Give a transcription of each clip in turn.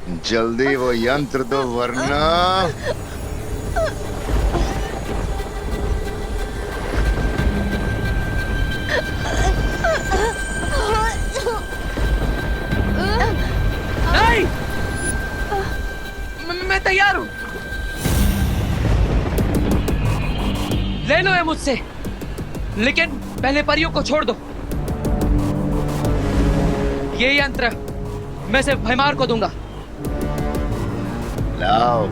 जल्दी वो यंत्र दो वरना। नहीं, मैं तैयार हूँ। ले लो ये मुझसे, लेकिन पहले परियों को छोड़ दो। ये यंत्र मैं सिर्फ भैमार को दूंगा। लाओ।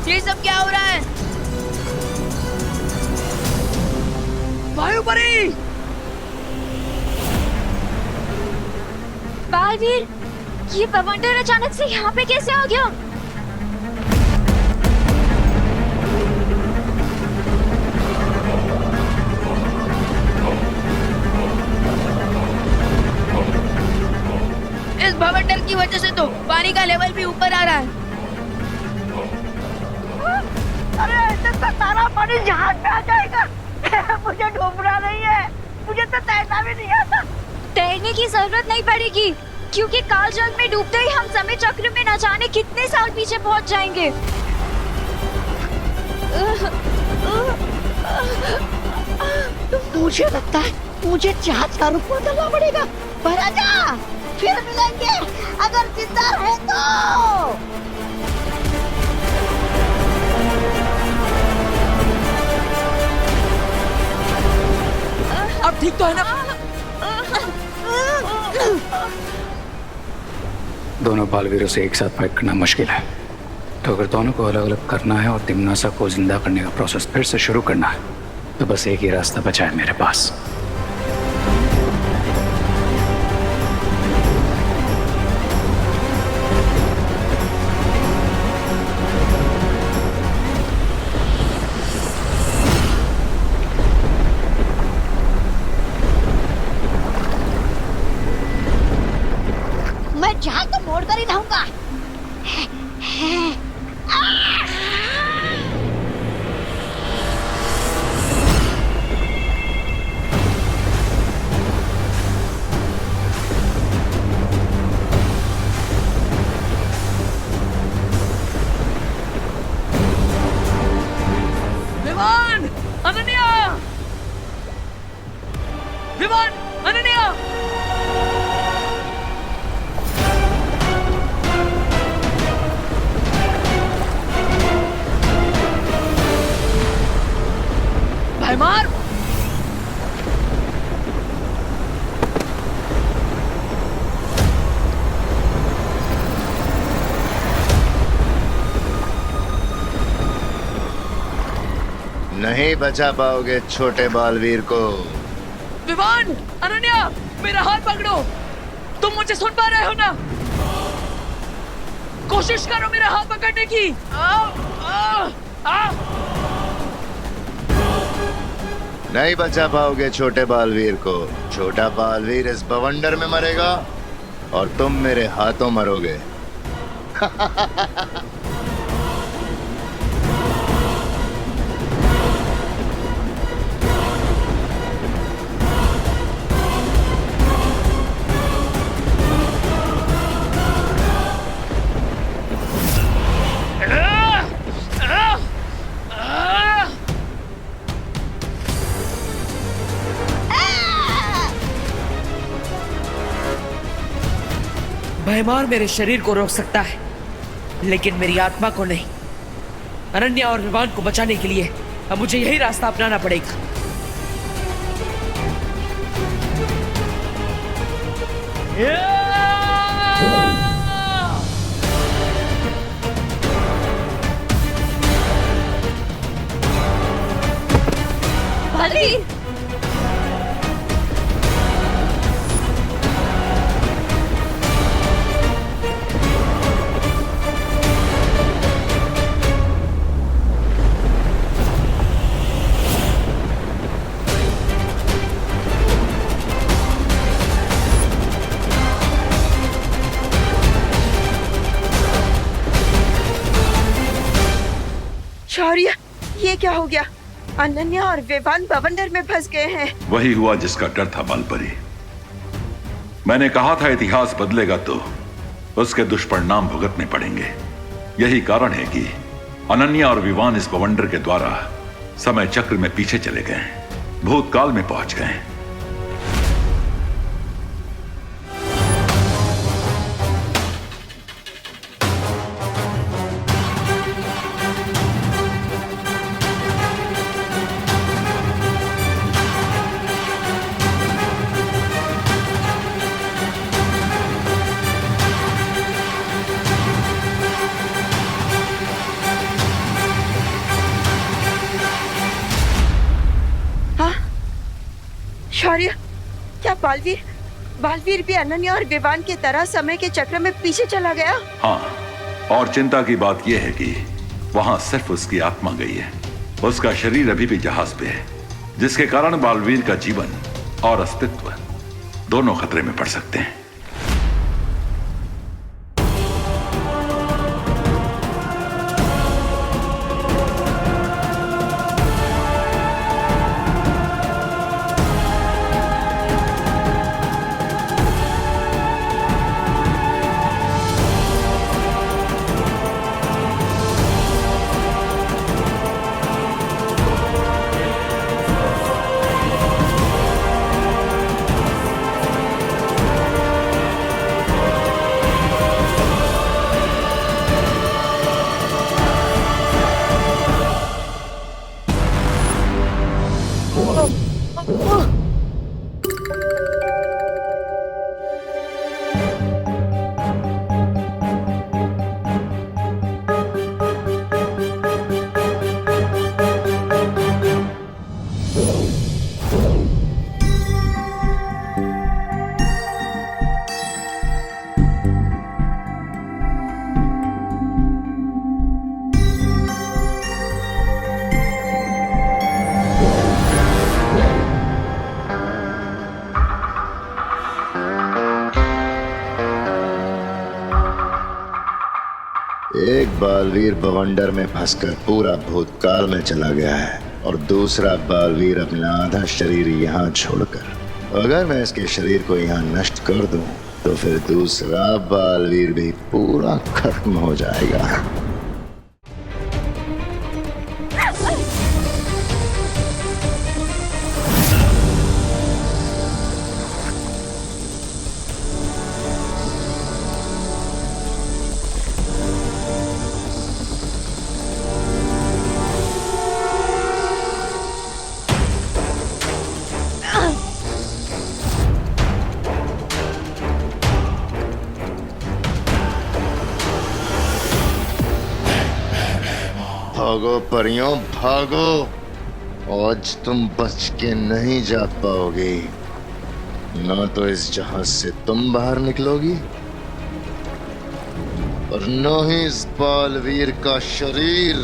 ये सब क्या हो रहा है? वायुपरी! बालवीर, ये बवंडर अचानक से यहाँ पे कैसे आ गया? इस भवंडर की वजह से तो पानी का लेवल भी ऊपर आ रहा है। अरे ऐसे तो सारा पानी जहाज पे आ जाएगा। मुझे डूबना नहीं है, मुझे तो तैरना भी नहीं आता। तैरने की जरूरत नहीं पड़ेगी, क्योंकि काल जल में डूबते ही हम समय चक्र में न जाने कितने साल पीछे पहुंच जाएंगे। मुझे लगता है मुझे जहाज का रूप बदलना पड़ेगा। पर आजा, फिर मिलेंगे अगर जिंदा है तो। अब ठीक तो है ना? दोनों बालवीरों से एक साथ फाइट करना मुश्किल है, तो अगर दोनों को अलग अलग करना है और तिमनासा को जिंदा करने का प्रोसेस फिर से शुरू करना है, तो बस एक ही रास्ता बचा है मेरे पास। मैं जहाज तो मोड़ कर ही रहूंगा। विमान! अनन्या! विमान! अनन्या! भैमार! नहीं बचा पाओगे छोटे बालवीर को। विमान! अनन्या! मेरा हाथ पकड़ो। तुम मुझे सुन पा रहे हो ना? कोशिश करो मेरा हाथ पकड़ने की। नहीं बचा पाओगे छोटे बालवीर को। छोटा बालवीर इस बवंडर में मरेगा और तुम मेरे हाथों मरोगे। भैमार मेरे शरीर को रोक सकता है, लेकिन मेरी आत्मा को नहीं। अनन्या और विमान को बचाने के लिए अब मुझे यही रास्ता अपनाना पड़ेगा। बालवीर, शौर्य, ये क्या हो गया? अनन्या और विवान बवंडर में फंस गए हैं। वही हुआ जिसका डर था बालपरी। मैंने कहा था इतिहास बदलेगा तो उसके दुष्परिणाम भुगतने पड़ेंगे। यही कारण है कि अनन्या और विवान इस बवंडर के द्वारा समय चक्र में पीछे चले गए, भूतकाल में पहुंच गए। शौर्य, क्या बालवीर भी अनन्या और विवान की तरह समय के चक्र में पीछे चला गया? हाँ, और चिंता की बात यह है कि वहां सिर्फ उसकी आत्मा गई है। उसका शरीर अभी भी जहाज पे है, जिसके कारण बालवीर का जीवन और अस्तित्व दोनों खतरे में पड़ सकते हैं। एक बालवीर बवंडर में फंसकर पूरा भूतकाल में चला गया है और दूसरा बालवीर अपना आधा शरीर यहाँ छोड़कर। अगर मैं इसके शरीर को यहाँ नष्ट कर दूं तो फिर दूसरा बालवीर भी पूरा खत्म हो जाएगा। भागो परियों भागो, आज तुम बच के नहीं जा पाओगी। ना तो इस जहाज से तुम बाहर निकलोगी और न ही इस बालवीर का शरीर।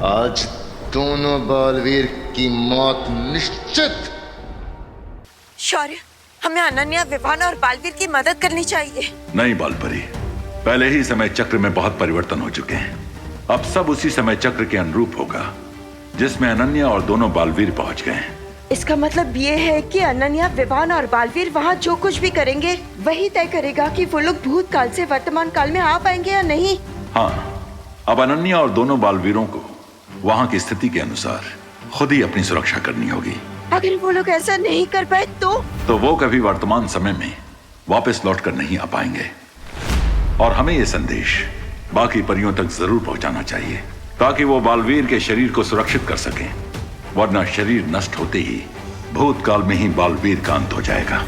आज दोनों बालवीर की मौत निश्चित। शौर्य, हमें अनन्या, विवान और बालवीर की मदद करनी चाहिए। नहीं बालपरी, पहले ही समय चक्र में बहुत परिवर्तन हो चुके हैं। अब सब उसी समय चक्र के अनुरूप होगा जिसमें अनन्या और दोनों बालवीर पहुंच गए हैं। इसका मतलब ये है कि अनन्या, विवान और बालवीर वहाँ जो कुछ भी करेंगे वही तय करेगा कि वो लोग भूतकाल से वर्तमान काल में आ पाएंगे या नहीं। हाँ, अब अनन्या और दोनों बालवीरों को वहाँ की स्थिति के अनुसार खुद ही अपनी सुरक्षा करनी होगी। अगर वो लोग ऐसा नहीं कर पाए तो वो कभी वर्तमान समय में वापस लौटकर नहीं आ पाएंगे। और हमें ये संदेश बाकी परियों तक जरूर पहुंचाना चाहिए ताकि वो बालवीर के शरीर को सुरक्षित कर सकें, वरना शरीर नष्ट होते ही भूतकाल में ही बालवीर का अंत हो जाएगा।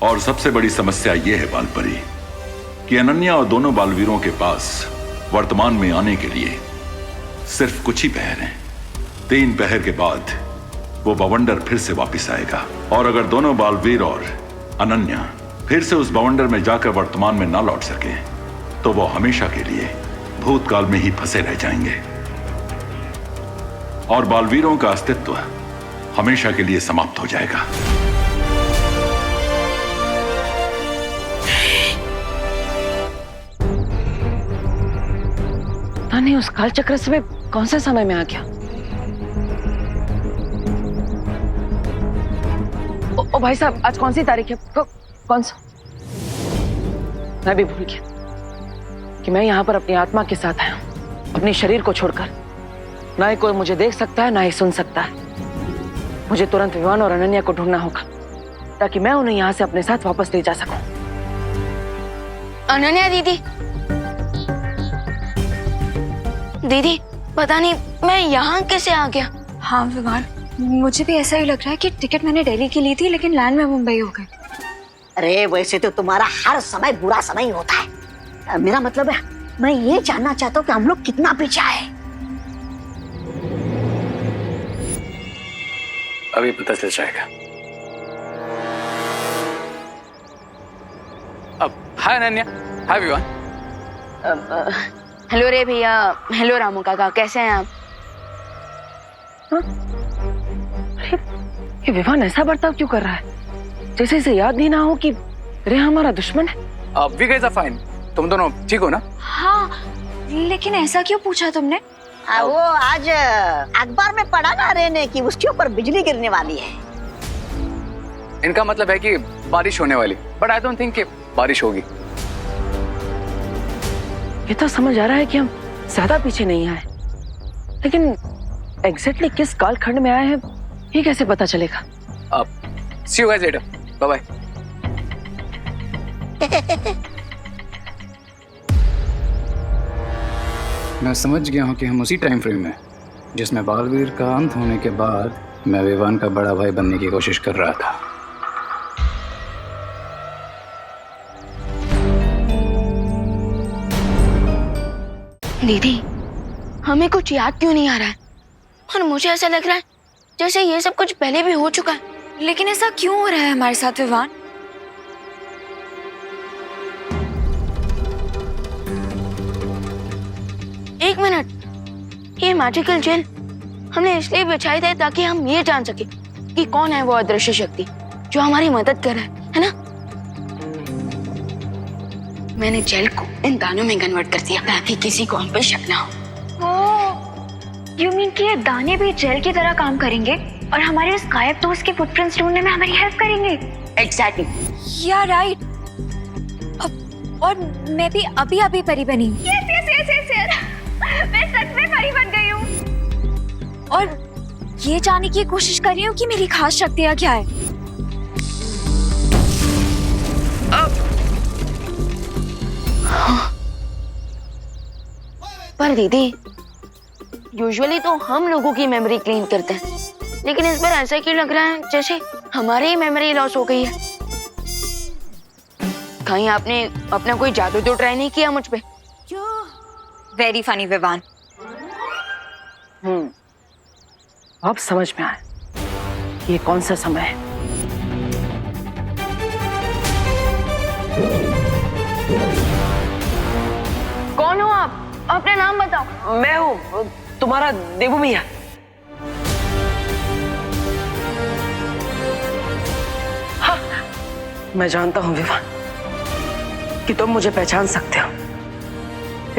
और सबसे बड़ी समस्या यह है बालपरी कि अनन्या और दोनों बालवीरों के पास वर्तमान में आने के लिए सिर्फ कुछ ही पहर हैं। 3 पहर के बाद वो बवंडर फिर से वापस आएगा। और अगर दोनों बालवीर और अनन्या फिर से उस बवंडर में जाकर वर्तमान में ना लौट सके तो वो हमेशा के लिए भूतकाल में ही फंसे रह जाएंगे और बालवीरों का अस्तित्व हमेशा के लिए समाप्त हो जाएगा। नहीं, उस काल चक्र से मैं कौन से समय में आ गया? ओ भाई साहब, आज कौन सी तारीख है? कौन सा? मैं भी भूल गया कि मैं यहाँ पर अपनी आत्मा के साथ आया हूँ, अपने शरीर को छोड़कर। ना ही कोई मुझे देख सकता है, ना ही सुन सकता है। मुझे तुरंत विवान और अनन्या को ढूंढना होगा ताकि मैं उन्हें यहाँ से अपने साथ वापस ले जा सकूं। अनन्या दीदी, दीदी पता नहीं मैं यहाँ कैसे आ गया। हाँ विवान, मुझे भी ऐसा ही लग रहा है कि टिकट मैंने दिल्ली की ली थी लेकिन लैंड में मुंबई हो गई। अरे वैसे तो तुम्हारा हर समय बुरा समय ही होता है। मेरा मतलब है, मैं ये जानना चाहता हूँ कि हम लोग कितना पीछे आए। अभी पता चल जाएगा। अब हाय अनन्या, हाय विवान। हेलो रे भैया, हेलो रामू काका, कैसे हैं आप? ये विवान ऐसा बर्ताव क्यों कर रहा है जैसे इसे याद नहीं ना हो कि रे हमारा दुश्मन है। We guys are fine. तुम दोनों ठीक हो ना? हाँ, लेकिन ऐसा क्यों पूछा तुमने? वो आज अखबार में पढ़ा ना रे ने कि उसके ऊपर बिजली गिरने वाली है। इनका मतलब है कि बारिश होने वाली, बट आई डोंट थिंक कि बारिश होगी। ये तो समझ आ रहा है कि हम ज्यादा पीछे नहीं आए, लेकिन एग्जैक्टली किस कालखंड में आए हैं ये कैसे पता चलेगा? See you guys later, bye bye. मैं समझ गया हूँ कि हम उसी टाइम फ्रेम में जिसमें बालवीर का अंत होने के बाद मैं विवान का बड़ा भाई बनने की कोशिश कर रहा था। दीदी, हमें कुछ याद क्यों नहीं आ रहा है? और मुझे ऐसा लग रहा है जैसे ये सब कुछ पहले भी हो चुका है। लेकिन ऐसा क्यों हो रहा है हमारे साथ विवान? एक मिनट, ये मैजिकल जेल हमने इसलिए बिछाई थी ताकि हम ये जान सके कि कौन है वो अदृश्य शक्ति जो हमारी मदद कर रहा है ना? मैंने जेल को इन दानों में कन्वर्ट कर दिया ताकि किसी को हम पे शक ना हो। यू मीन कि ये दाने भी जेल की तरह काम करेंगे और हमारे उस गायब दोस्त के फुटप्रिंट्स ढूंढने में हमारी हेल्प करेंगे? एग्जैक्टली। या राइट। और मैं भी अभी परी बनी। यस मैं सच में परी बन गई हूँ और ये जानने की कोशिश कर रही हूँ कि मेरी खास शक्तियाँ क्या है। पर दीदी, यूजुअली तो हम लोगों की मेमोरी क्लीन करते हैं, लेकिन इस बार ऐसा क्यों लग रहा है जैसे हमारी ही मेमोरी लॉस हो गई है? कहीं आपने अपना कोई जादू तो ट्राई नहीं किया मुझ पे? Very funny Vivaan. अब समझ में आया ये कौन सा समय है। कौन हो आप? अपना नाम बताओ। मैं हूँ तुम्हारा देवू मिया। हाँ, मैं जानता हूँ विवान कि तुम मुझे पहचान सकते हो।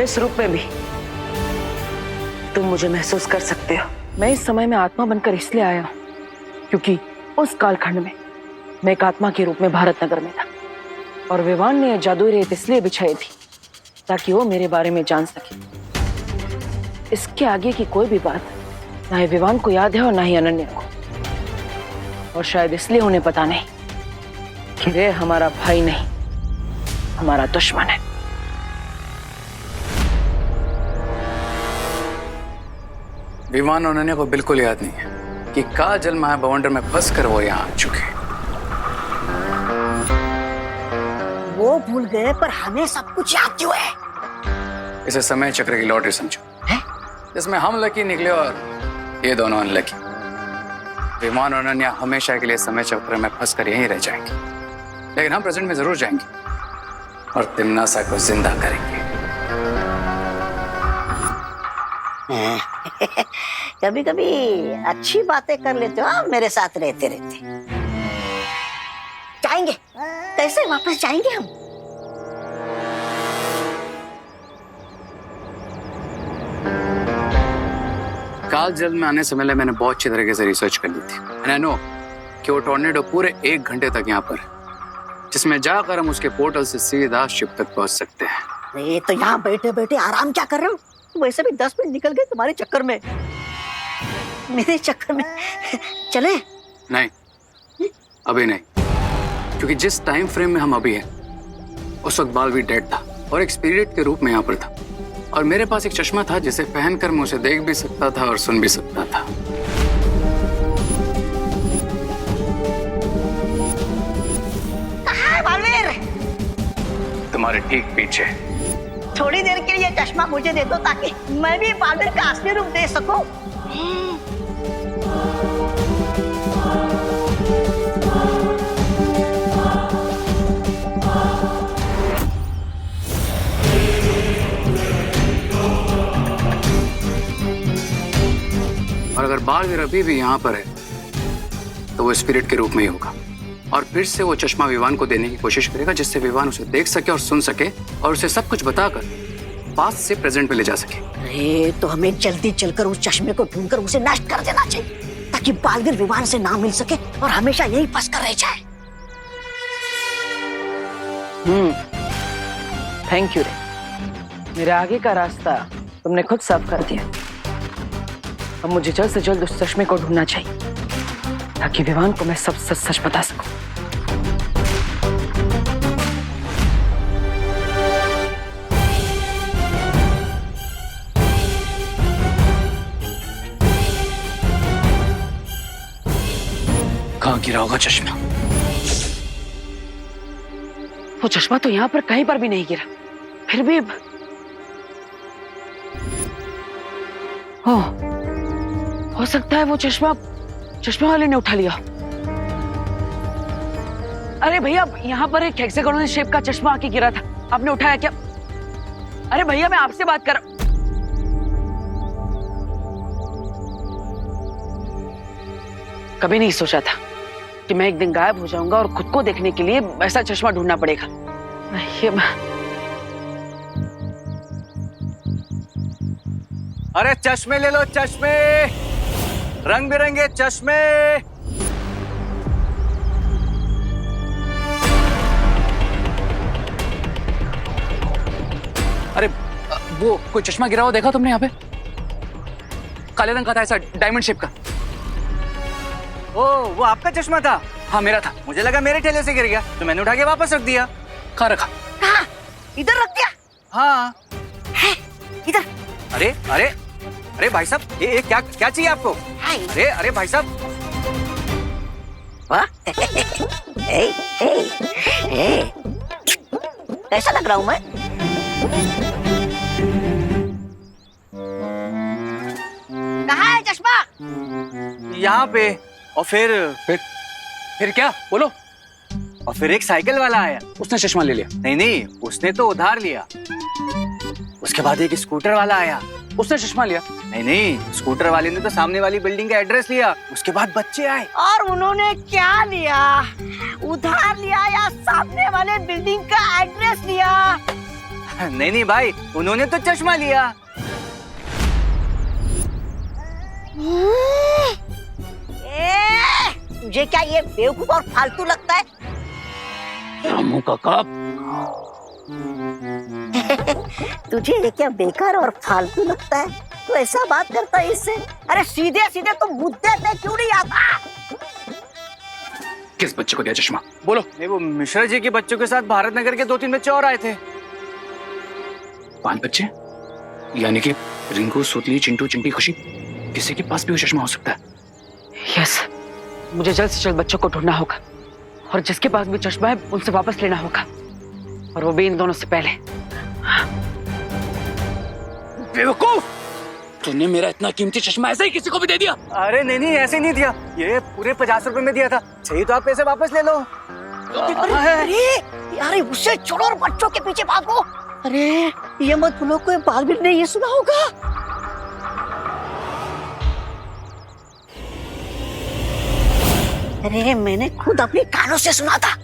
इस रूप में भी तुम मुझे महसूस कर सकते हो। मैं इस समय में आत्मा बनकर इसलिए आया हूँ क्योंकि उस कालखंड में मैं एक आत्मा के रूप में भारत नगर में था और विवान ने जादुई रेत इसलिए बिछाई थी ताकि वो मेरे बारे में जान सके। इसके आगे की कोई भी बात ना ही विवान को याद है और ना ही अनन्या को, और शायद इसलिए उन्हें पता नहीं कि रे हमारा भाई नहीं, हमारा दुश्मन है। विमान और अनन्या को बिल्कुल याद नहीं है कि काल जल माया बवंडर में फंस कर वो यहाँ आ चुके। वो भूल गए पर हमें सब कुछ याद क्यों है? इसे समय चक्र की लॉटरी समझो, जिसमें हम लकी निकले और ये दोनों अनलकी। विमान और अनन्या हमेशा के लिए समय चक्र में फंस कर यहीं रह जाएंगे, लेकिन हम प्रेजेंट में जरूर जाएंगे और तिमनासा को जिंदा करेंगे। कभी कभी अच्छी बातें कर लेते हो आप मेरे साथ रहते रहते। जाएंगे, कैसे वापस जाएंगे हम? काल जल में आने से पहले मैंने बहुत अच्छी तरीके से रिसर्च कर ली थी। एंड आई नो कि वो टॉर्नेडो पूरे 1 घंटे तक यहाँ पर है, जिसमें जाकर हम उसके पोर्टल से सीधा शिप तक पहुंच सकते हैं। अरे तो यहाँ बैठे बैठे आराम क्या कर रहे हो? वैसे भी 10 मिनट निकल गए तुम्हारे चक्कर में, मेरे चक्कर में। चले? नहीं, अभी नहीं, क्योंकि जिस टाइम फ्रेम में हम अभी हैं उस वक्त बालवीर डेड था और एक स्पिरिट के रूप में यहाँ पर था, और मेरे पास एक चश्मा था जिसे पहनकर मैं उसे देख भी सकता था और सुन भी सकता था। कहाँ है बालवीर? तुम्हारे ठीक पीछे। थोड़ी देर के लिए चश्मा मुझे दे दो ताकि मैं भी बालवीर का असली रूप देख सकूं। और अगर बालवीर अभी भी यहाँ पर है तो वो स्पिरिट के रूप में ही होगा, और फिर से वो चश्मा विवान को देने की कोशिश करेगा, जिससे विवान उसे देख सके और सुन सके और उसे सब कुछ बताकर पास्ट से प्रेजेंट में ले जा सके। अरे तो हमें जल्दी चलकर उस चश्मे को ढूंढकर उसे नष्ट कर देना चाहिए, ताकि बालवीर विवान से ना मिल सके और हमेशा यही फंस कर रह जाए। थैंक यू रे, मेरे आगे का रास्ता तुमने खुद साफ कर दिया। अब मुझे जल्द से जल्द उस चश्मे को ढूंढना चाहिए ताकि विवान को मैं सब सच सच बता सकूं। कहाँ गिरा होगा चश्मा? वो चश्मा तो यहाँ पर कहीं पर भी नहीं गिरा, फिर भी हो सकता है वो चश्मा वाले ने उठा लिया। अरे भैया, यहाँ पर एक हेक्सागोनल शेप का चश्मा आके गिरा था, आपने उठाया क्या? अरे भैया, मैं आपसे बात कर। कभी नहीं सोचा था कि मैं एक दिन गायब हो जाऊंगा और खुद को देखने के लिए ऐसा चश्मा ढूंढना पड़ेगा। अरे चश्मे ले लो, चश्मे, रंग बिरंगे चश्मे। अरे वो कोई चश्मा गिरा हुआ देखा तुमने यहाँ पे? काले रंग का था, ऐसा डायमंड शेप का। ओ, वो आपका चश्मा था? हाँ, मेरा था। मुझे लगा मेरे ठेले से गिर गया तो मैंने उठा के वापस रख दिया। कहाँ रखा? कहाँ? इधर रख दिया? हाँ। है, इधर। अरे अरे अरे भाई साहब, ये क्या क्या चाहिए आपको? अरे अरे भाई साहब। कैसा लग रहा हूँ मैं? कहाँ है चश्मा? यहाँ पे। और फिर क्या? बोलो। और फिर एक साइकिल वाला आया, उसने चश्मा ले लिया? नहीं, उसने तो उधार लिया। उसके बाद एक स्कूटर वाला आया, उसने चश्मा लिया? नहीं, स्कूटर वाले ने तो सामने वाली बिल्डिंग का एड्रेस लिया। उसके बाद बच्चे आए। और उन्होंने क्या लिया? उधार लिया या सामने वाले बिल्डिंग का एड्रेस लिया? नहीं भाई, उन्होंने तो चश्मा लिया। तुझे क्या ये बेवकूफ और फालतू लगता है? रामू काका। तुझे ये क्या बेकार और फालतू लगता है? तो ऐसा बात करता है इससे? अरे सीधे सीधे तुम मुद्दे पे क्यों नहीं आता? किस बच्चे को दिया चश्मा? बोलो। नहीं, वो मिश्रा जी के बच्चों के साथ भारत नगर के 2-3 बच्चे और आए थे। 5 बच्चे? यानी कि रिंकू, सुतली, चिंटू, चिंटी, खुशी, किसी के पास भी वो चश्मा हो सकता है। यस, मुझे जल्द से जल्द बच्चों को ढूंढना होगा और जिसके पास भी चश्मा है उनसे वापस लेना होगा, और वो भी इन दोनों से पहले। बेवकूफ! तूने मेरा इतना कीमती चश्मा ऐसे ही किसी को भी दे दिया? अरे नहीं ऐसे नहीं दिया, ये पूरे 50 रुपए में दिया था। चाहिए तो आप पैसे वापस ले लो। अरे उसे छोड़ो और बच्चों के पीछे भागो। अरे ये मत भूलो कोई बालवीर ने ये सुना होगा। अरे मैंने खुद अपने कानों से सुना था।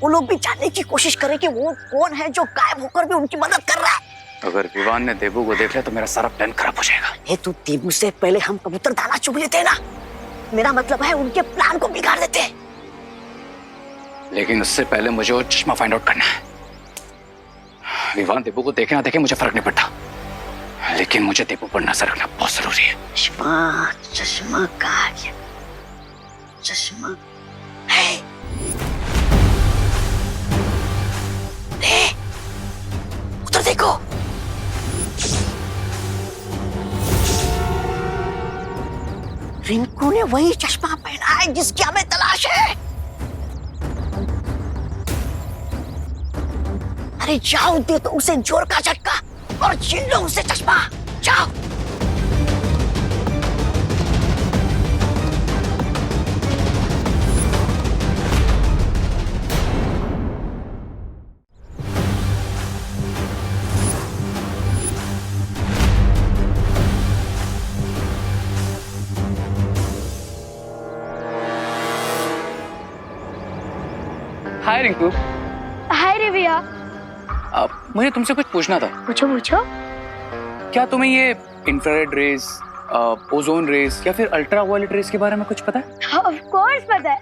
वो लोग भी जानने की कोशिश करें कि वो कौन है जो गायब होकर भी उनकी मदद कर रहा है। अगर विवान ने देबू को देख लिया तो मेरा सारा प्लान खराब हो जाएगा। ये तू देबू से पहले हम कबूतर दाना चुग लेते ना। मेरा मतलब है उनके प्लान को बिगाड़ देते। लेकिन उससे पहले मुझे वो चश्मा फाइंड आउट करना है। विवान देबू को देखे ना देखे मुझे फर्क नहीं पड़ता, लेकिन मुझे देबू पर नजर रखना बहुत जरूरी है। चश्मा कहाँ गया? चश्मा है। उधर देखो। रिंकू ने वही चश्मा पहना है जिसकी हमें तलाश है। अरे जाओ, दे तो उसे जोर का झटका और छीन लो उसे चश्मा। जाओ। हाय रिंकू। हाय रे भैया। मुझे तुमसे कुछ पूछना था। पूछो पूछो। क्या तुम्हें ये इंफ्रारेड रेज, ओजोन रेज या फिर अल्ट्रा वायलेट रेज के बारे में कुछ पता है? ऑफ कोर्स पता है,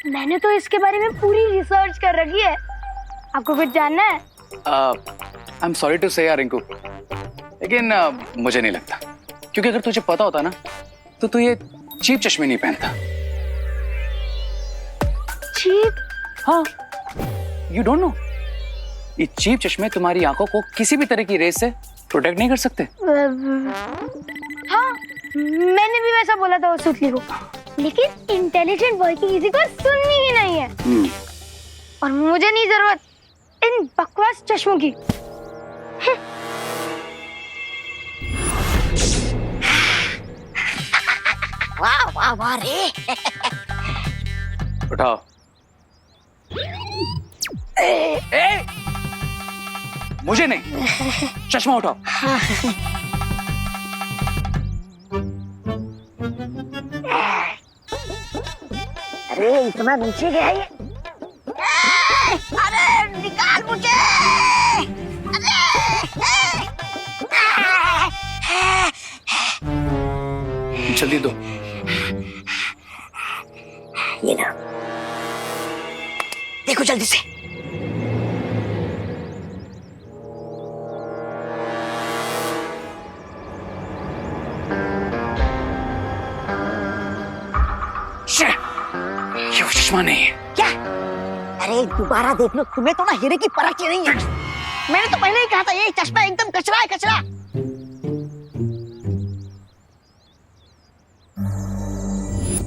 मैंने तो इसके बारे में पूरी रिसर्च कर रखी है। आपको कुछ जानना है? आई एम सॉरी टू से यार रिंकू, लेकिन मुझे नहीं लगता, क्योंकि अगर तुझे पता होता ना तो तू ये चीप चश्मे नहीं पहनता। चीप? हाँ, यू डोंट नो, ये चीप चश्मे तुम्हारी आंखों को किसी भी तरह की रेस से प्रोटेक्ट नहीं कर सकते। हाँ, मैंने भी वैसा बोला था उस सुतली को, लेकिन इंटेलिजेंट बॉय की किसी को सुननी ही नहीं है। और मुझे नहीं जरूरत इन बकवास चश्मों की। वाह वाह वाह रे। उठाओ। ए! मुझे नहीं, चश्मा उठाओ। अरे इतना नीचे गया ये। अरे निकाल मुझे। जल्दी दो। ये ना, देखो जल्दी से। ये वो चश्मा नहीं है। क्या? अरे दोबारा देख लो, तुम्हें तो ना हीरे की परख ही नहीं है। मैंने तो पहले ही कहा था ये चश्मा एकदम कचरा है, कचरा।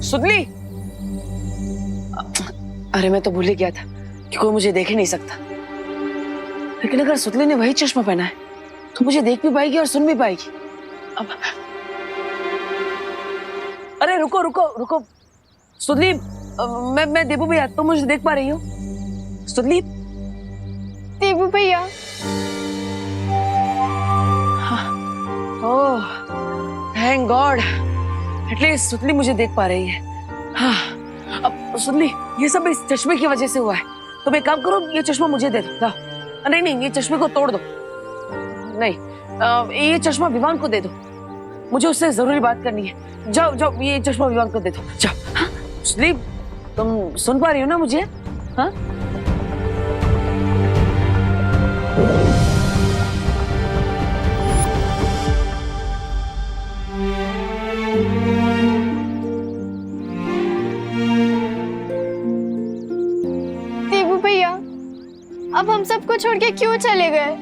सुतली, अरे मैं तो भूल ही गया था कि कोई मुझे देख ही नहीं सकता। लेकिन अगर सुतली ने वही चश्मा पहना है तो मुझे देख भी पाएगी और सुन भी पाएगी। अब अरे रुको रुको रुको सुतली, मैं देबू भैया, तुम मुझे देख पा रही हो? सुतली, देबू भैया। ओह थैंक गॉड, एटलीस्ट सुतली मुझे देख पा रही है। हाँ, अब सुतली, ये सब इस चश्मे की वजह से हुआ है। तुम एक काम करो, ये चश्मा मुझे दे दो। जाओ। नहीं नहीं, ये चश्मे को तोड़ दो। नहीं, ये चश्मा विवान को दे दो, मुझे उससे जरूरी बात करनी है। जाओ जाओ, ये चश्मा विवान को दे दो। जाओ। हाँ? सुतली, तुम सुन पा रही हो ना मुझे? हाँ? देबू भैया, अब हम सबको छोड़ के क्यों चले गए?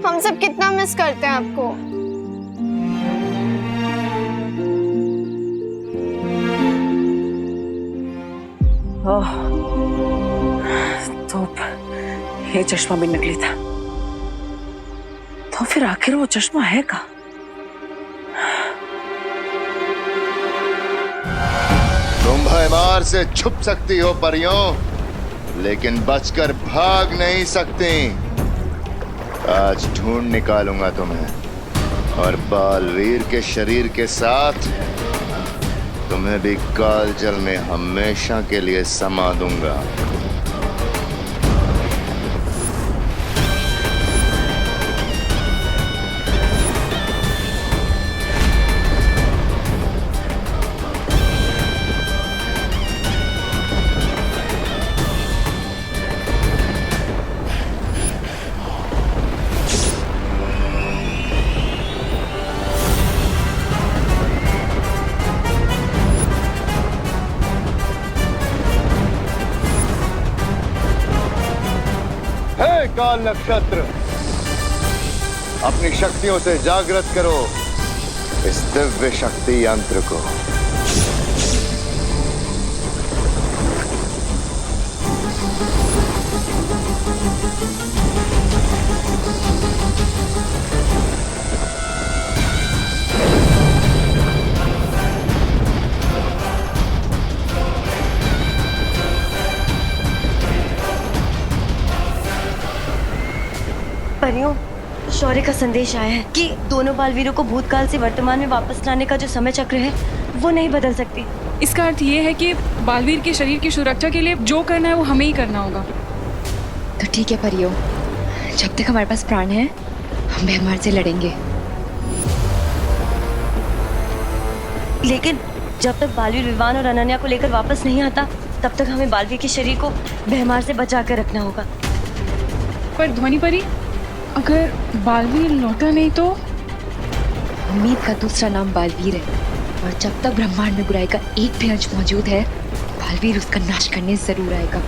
हम सब कितना मिस करते हैं आपको। ओह, तो ये चश्मा भी नकली था। तो फिर आखिर वो चश्मा है कहाँ? भयमार से छुप सकती हो परियों, लेकिन बचकर भाग नहीं सकती। आज ढूंढ निकालूंगा तुम्हें और बालवीर के शरीर के साथ तुम्हें भी कालजल में हमेशा के लिए समा दूंगा। काल नक्षत्र, अपनी शक्तियों से जागृत करो इस दिव्य शक्ति यंत्र को। परियों, शौर्य का संदेश आया है कि दोनों बालवीरों को भूतकाल से वर्तमान में वापस लाने का जो समय चक्र है वो नहीं बदल सकती। इसका अर्थ ये है कि बालवीर के शरीर की सुरक्षा के लिए जो करना है वो हमें ही करना होगा। तो ठीक है परियों, जब तक हमारे पास प्राण है हम भयमार से लड़ेंगे। लेकिन जब तक बालवीर विवान और अनन्या को लेकर वापस नहीं आता तब तक हमें बालवीर के शरीर को भयमार से बचा कर रखना होगा। पर ध्वनि परी, अगर बालवीर लौटा नहीं तो? उम्मीद का दूसरा नाम बालवीर है, और जब तक ब्रह्मांड में बुराई का एक भी अंश मौजूद है बालवीर उसका नाश करने जरूर आएगा।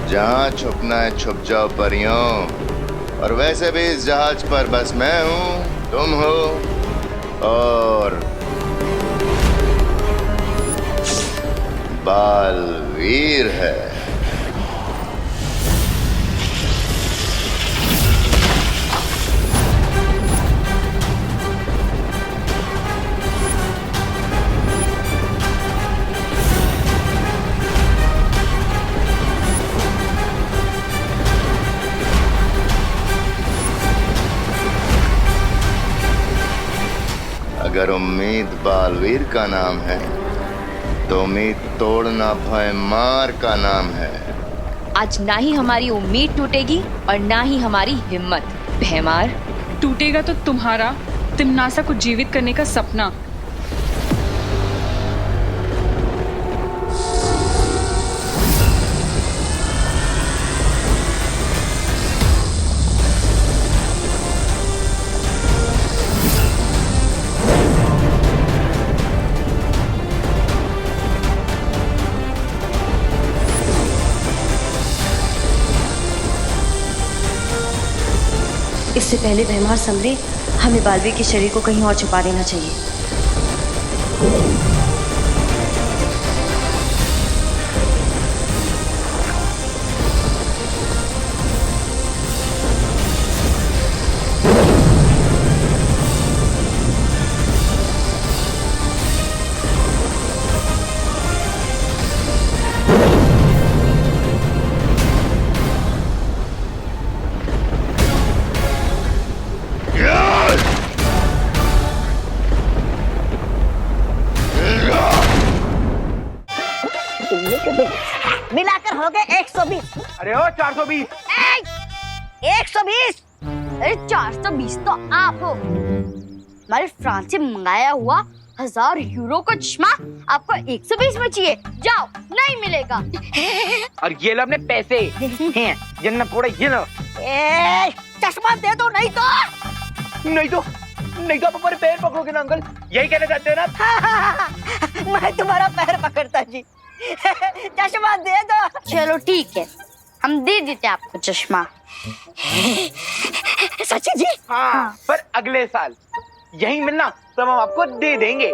जहां छुपना है छुप जाओ परियों, और वैसे भी इस जहाज पर बस मैं हूं, तुम हो और बालवीर है। अगर उम्मीद बालवीर का नाम है तो उम्मीद तोड़ना भयमार का नाम है। आज ना ही हमारी उम्मीद टूटेगी और ना ही हमारी हिम्मत। भयमार, टूटेगा तो तुम्हारा तिमनासा को जीवित करने का सपना। इससे पहले भयमार समरे हमें बालवीर के शरीर को कहीं और छुपा देना चाहिए। मिलाकर हो गए 120। अरे ओ 420। 120? अरे 420 तो आप हो। हमारे फ्रांस से मंगाया हुआ 1000 यूरो का चश्मा आपको 120 में चाहिए? जाओ, नहीं मिलेगा। और ये लो अपने पैसे हैं, ये ना पड़े, ये लो। चश्मा दे दो, नहीं तो आप हमारे पैर पकड़ोगे ना अंकल, यही कहना चाहते हैं ना? मैं तुम्हारा पैर पकड़ता जी। चश्मा दे दो। चलो ठीक है, हम दे देते आपको चश्मा। सच्ची जी? हाँ, पर अगले साल यही मिलना तो हम आपको दे देंगे।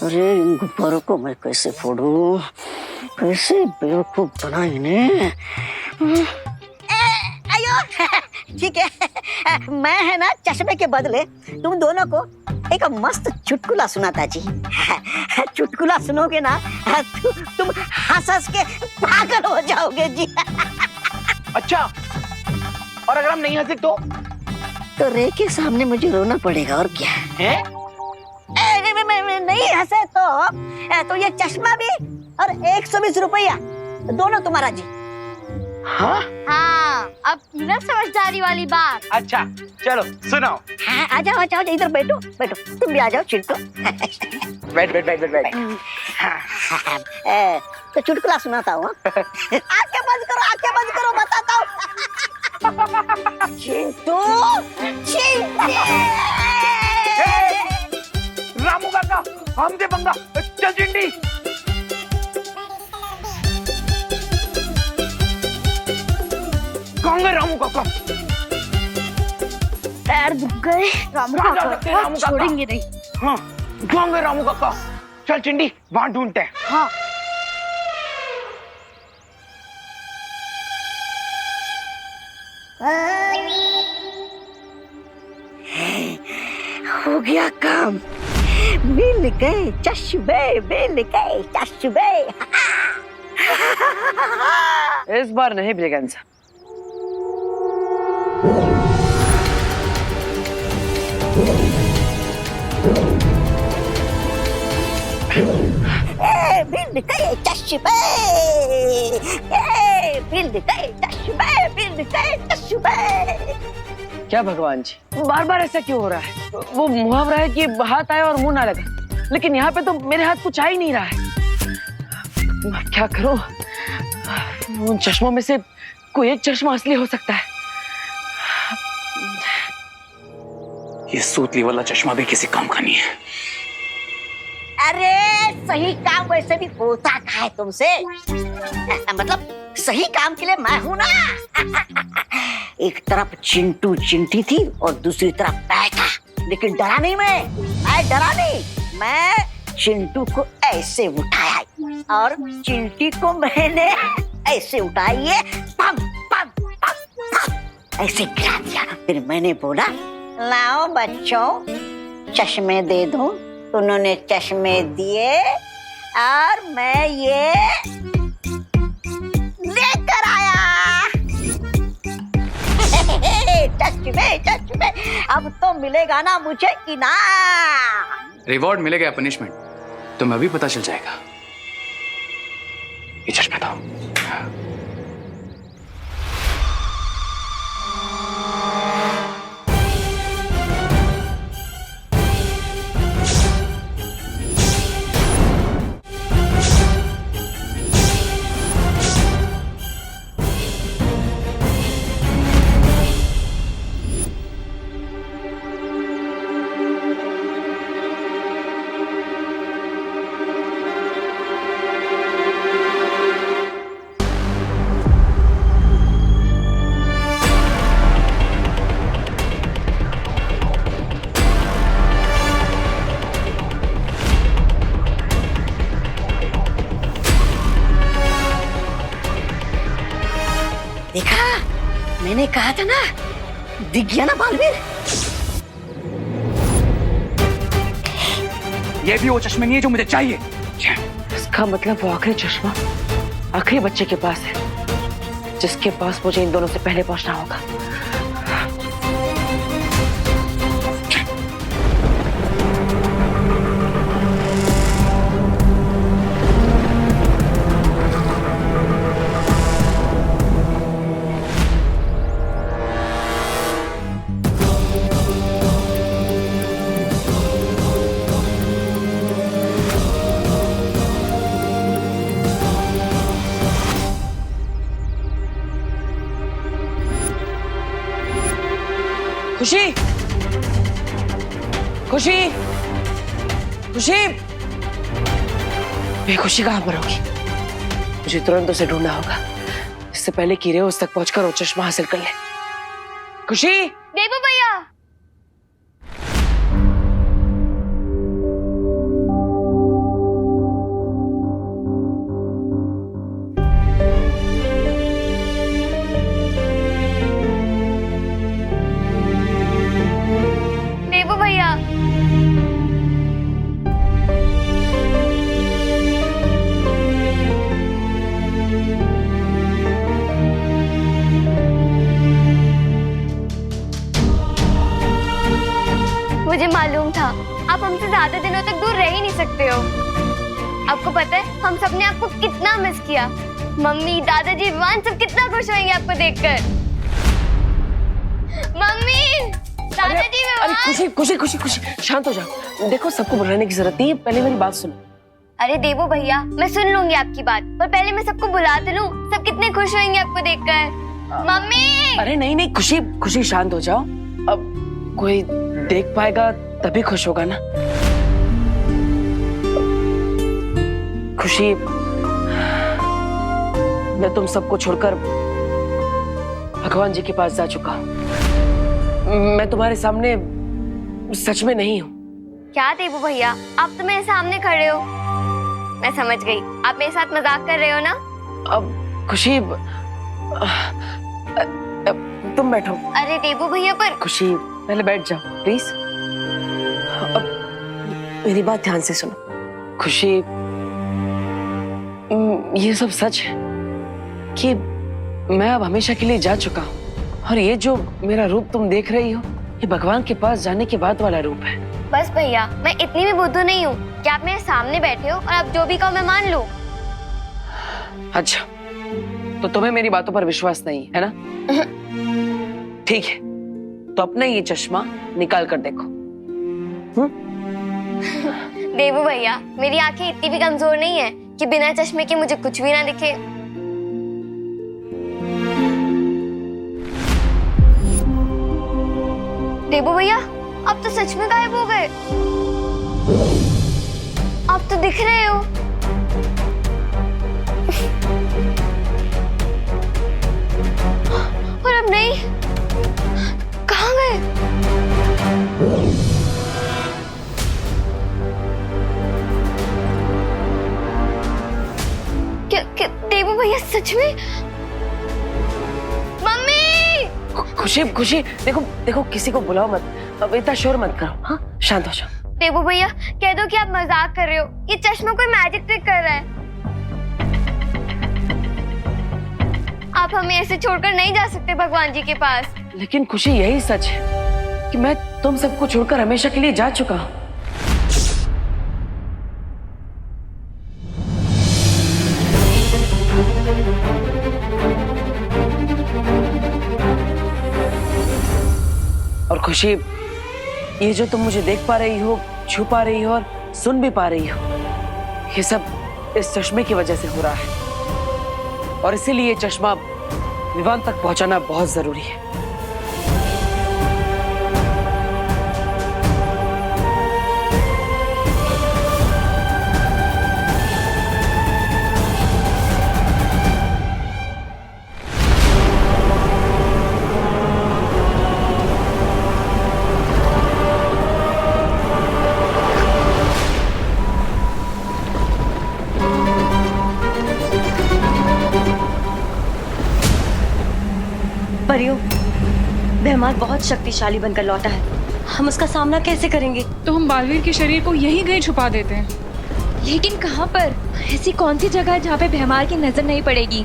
अरे इन गुब्बारों को मैं कैसे फोड़ूं, कैसे बेवकूफ बना इन्हें। अयो ठीक है, मैं है ना चश्मे के बदले तुम दोनों को एक मस्त चुटकुला सुनाता जी। चुटकुला सुनोगे ना तुम हंस हंस के पागल हो जाओगे जी। अच्छा, और अगर हम नहीं हंसे तो रे के सामने मुझे रोना पड़ेगा और क्या है? नहीं हंसे तो ये चश्मा भी और 120 रुपया दोनों तुम्हारा जी। हाँ अब न समझदारी वाली बात। अच्छा चलो सुनाओ। हाँ आ जाओ इधर बैठो बैठो, तुम भी आ जाओ चिंटू। बैठ बैठ बैठ बैठ बैठ। तो चुटकुला सुनाता हूँ। आंखें बंद करो बताता हूँ। चिंटू रामू काका हमसे पंगा, चल चिंटी। कहाँ गए रामू काका? पैर दुख गए। रामू कहाँ जा सकते हैं रामू काका? छोड़ेंगे नहीं। हाँ, कहाँ गए रामू काका? चल चिंटी वहां ढूंढते हैं। हाँ हो गया काम, मिल गए चश्मे। इस बार नहीं ब्रिगेंजा। मिल गए चश्मे। क्या भगवान जी, बार बार ऐसा क्यों हो रहा है? वो मुहावरा है कि हाथ आए और मुंह ना लगे, लेकिन यहाँ पे तो मेरे हाथ कुछ आ ही नहीं रहा है। मैं क्या करूं? उन चश्मों में से कोई एक चश्मा असली हो सकता है। ये सूतली वाला चश्मा भी किसी काम का नहीं है। अरे सही काम वैसे भी होता है तुमसे, मतलब सही काम के लिए मैं हूं ना। एक तरफ चिंटू चिंटी थी और दूसरी तरफ मैं था, लेकिन डरा नहीं मैं चिंटू को ऐसे उठाया और चिंटी को मैंने ऐसे उठाई, पम पम पम पम ऐसे गिरा दिया। फिर मैंने बोला लाओ बच्चों चश्मे दे दो। उन्होंने चश्मे दिए और मैं ये लेकर आया। चश्मे अब तो मिलेगा ना मुझे इनाम। रिवॉर्ड मिलेगा, पनिशमेंट तुम्हें अभी पता चल जाएगा। ये चश्मा था। देखा, मैंने कहा था ना, दिख गया ना बालवीर। ये भी वो चश्मे नहीं है जो मुझे चाहिए। इसका मतलब वो आखिरी चश्मा आखिरी बच्चे के पास है, जिसके पास मुझे इन दोनों से पहले पहुंचना होगा। खुशी, खुशी, खुशी, बेखुशी कहाँ पर होगी? मुझे तुरंत उसे ढूंढना होगा, इससे पहले कि रे उस तक पहुंचकर वो चश्मा हासिल कर ले। खुशी, देवू भैया। मुझे मालूम था आप हमसे ज्यादा दिनों तक दूर रह ही नहीं सकते हो। आपको पता है हम सबने आपको कितना मिस किया। मम्मी, दादाजी, विवान सब कितना खुश होंगे आपको देखकर। मम्मी, दादाजी, अरे विवान। खुशी खुशी खुशी खुशी, शांत हो जाओ। देखो, सबको बुलाने की जरूरत नहीं है, पहले मेरी बात सुनो। अरे देवो भैया, मैं सुन लूंगी आपकी बात, पर पहले मैं सबको बुला तो लूं। सब कितने खुश होंगे आपको देखकर। मम्मी। अरे नहीं नहीं खुशी खुशी, शांत हो जाओ। अब कोई देख पाएगा तभी खुश होगा ना। खुशी, मैं तुम सबको छोड़कर भगवान जी के पास जा चुका हूं। मैं तुम्हारे सामने सच में नहीं हूं। क्या देवो भैया, आप तो मेरे सामने खड़े हो। मैं समझ गई, आप मेरे साथ मजाक कर रहे हो ना। अब खुशी, तुम बैठो। अरे देवो भैया, पर खुशी पहले बैठ जाओ प्लीज। अब मेरी बात ध्यान से सुनो। खुशी, ये सब सच है कि मैं अब हमेशा के लिए जा चुका हूँ, और ये जो मेरा रूप तुम देख रही हो, ये भगवान के पास जाने के बाद वाला रूप है। बस भैया, मैं इतनी भी बुद्धू नहीं हूँ कि आप मेरे सामने बैठे हो और आप जो भी कहो मैं मान लूं। अच्छा, तो तुम्हें मेरी बातों पर विश्वास नहीं है ना? ठीक है, तो अपना ये चश्मा निकाल कर देखो। देवो भैया, मेरी आंखें इतनी भी कमजोर नहीं है कि बिना चश्मे के मुझे कुछ भी ना दिखे। देवो भैया, आप तो सच में गायब हो गए। आप तो दिख रहे हो। और अब नहीं, कहाँ गए? क्या देवो भैया सच में? मम्मी! खुशी खुशी, देखो देखो, किसी को बुलाओ मत, अब इतना शोर मत करो। हाँ, शांत हो जाओ। देवो भैया, कह दो कि आप मजाक कर रहे हो। ये चश्मा कोई मैजिक ट्रिक कर रहा है। आप हमें ऐसे छोड़कर नहीं जा सकते भगवान जी के पास। लेकिन खुशी, यही सच है कि मैं तुम सबको छोड़कर हमेशा के लिए जा चुका हूँ। और खुशी, ये जो तुम मुझे देख पा रही हो, छू पा रही हो और सुन भी पा रही हो, ये सब इस चश्मे की वजह से हो रहा है, और इसीलिए ये चश्मा विवान तक पहुंचाना बहुत जरूरी है। परियों, बेहमार बहुत शक्तिशाली बनकर लौटा है। हम उसका सामना कैसे करेंगे? तो हम बालवीर के शरीर को यहीं कहीं छुपा देते हैं। लेकिन कहाँ पर? ऐसी कौन सी जगह है जहाँ पे भैमार की नजर नहीं पड़ेगी?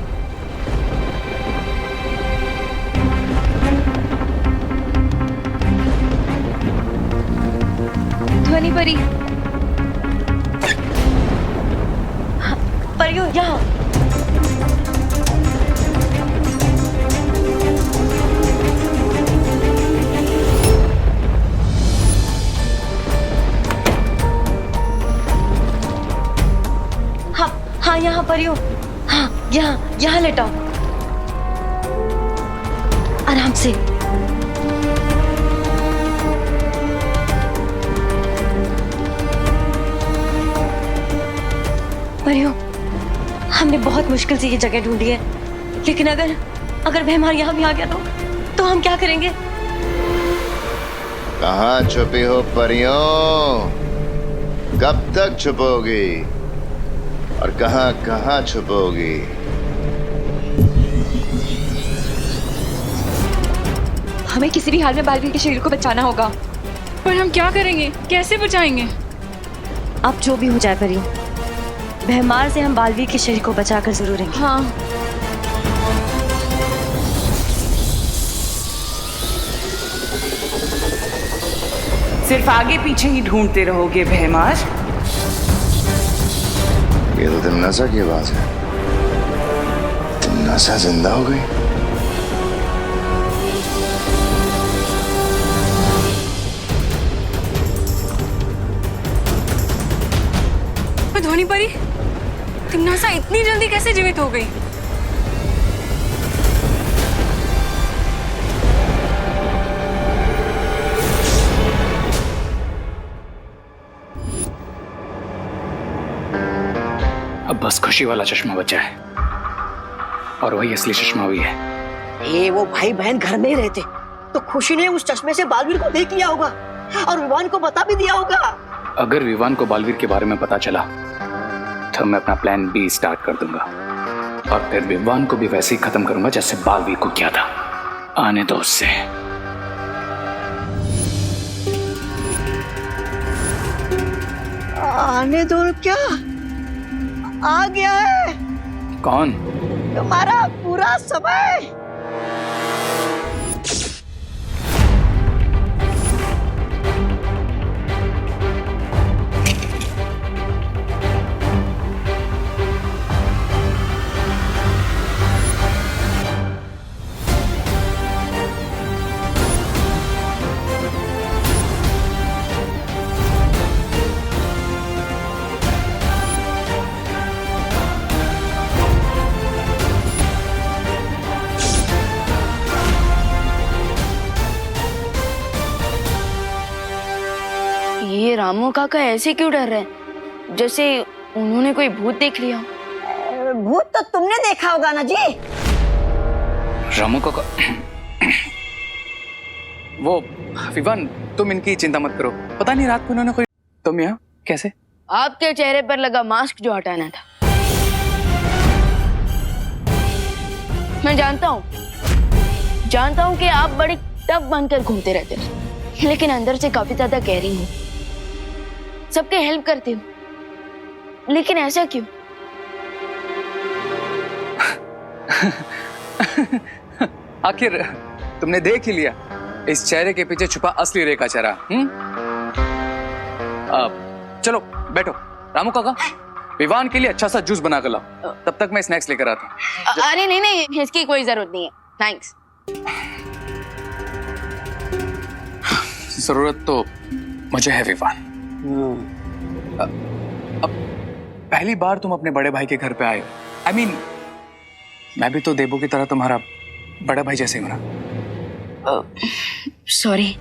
ध्वनि परी। परियों, यहाँ। हाँ, यहाँ परियों। हाँ, यहाँ यहाँ लेटाओ, आराम से। परियों, हमने बहुत मुश्किल से ये जगह ढूंढी है, लेकिन अगर भैमार यहाँ भी आ गया तो हम क्या करेंगे? कहाँ छुपी हो परियों? कब तक छुपोगी और कहाँ कहाँ छुपोगी? हमें किसी भी हाल में बालवीर के शरीर को बचाना होगा। पर हम क्या करेंगे? कैसे बचाएंगे? अब जो भी हो जाए परियों, भैमार से हम बालवीर के शरीर को बचाकर जरूर रहेंगे। हाँ। सिर्फ आगे पीछे ही ढूंढते रहोगे भैमाश? ये तो तिमनासा की आवाज है। तिमनासा जिंदा हो गई। ध्वनि परी, तिमनासा इतनी जल्दी कैसे जीवित हो गई? अब बस खुशी वाला चश्मा बचा है, और वही असली चश्मा भी है। ये वो भाई बहन घर में ही रहते तो खुशी ने उस चश्मे से बालवीर को देख लिया होगा और विवान को बता भी दिया होगा। अगर विवान को बालवीर के बारे में पता चला तो मैं अपना प्लान बी स्टार्ट कर दूंगा, और फिर विवान को भी वैसे ही खत्म करूंगा जैसे बालवीर को किया था। आने दो उससे। आने दो क्या? आ गया है कौन? तुम्हारा पूरा समय। ये रामू काका ऐसे क्यों डर रहे हैं, जैसे उन्होंने कोई भूत देख लिया? भूत तो तुमने देखा होगा ना जी। रामू का वो विवान, तुम इनकी चिंता मत करो। पता नहीं रात को इन्होंने कोई। तुम यहाँ कैसे? आपके चेहरे पर लगा मास्क जो हटाना था। मैं जानता हूँ कि आप बड़ी टफ बनकर घूमते रहते हैं, लेकिन अंदर से काफी ज्यादा गहरी हूँ। सबके हेल्प करती हूँ, लेकिन ऐसा क्यों? आखिर तुमने देख ही लिया, इस चेहरे के पीछे छुपा असली रेखा चेहरा। चलो बैठो। रामू काका, विवान के लिए अच्छा सा जूस बना कर लाओ, तब तक मैं स्नैक्स लेकर आता हूँ। अरे नहीं, इसकी कोई जरूरत नहीं है, थैंक्स। जरूरत तो मुझे है विवान। अब पहली बार तुम अपने बड़े भाई के घर पे आए हो। I mean, मैं भी तो देबू की तरह तुम्हारा बड़ा भाई जैसे हूं ना। सॉरी,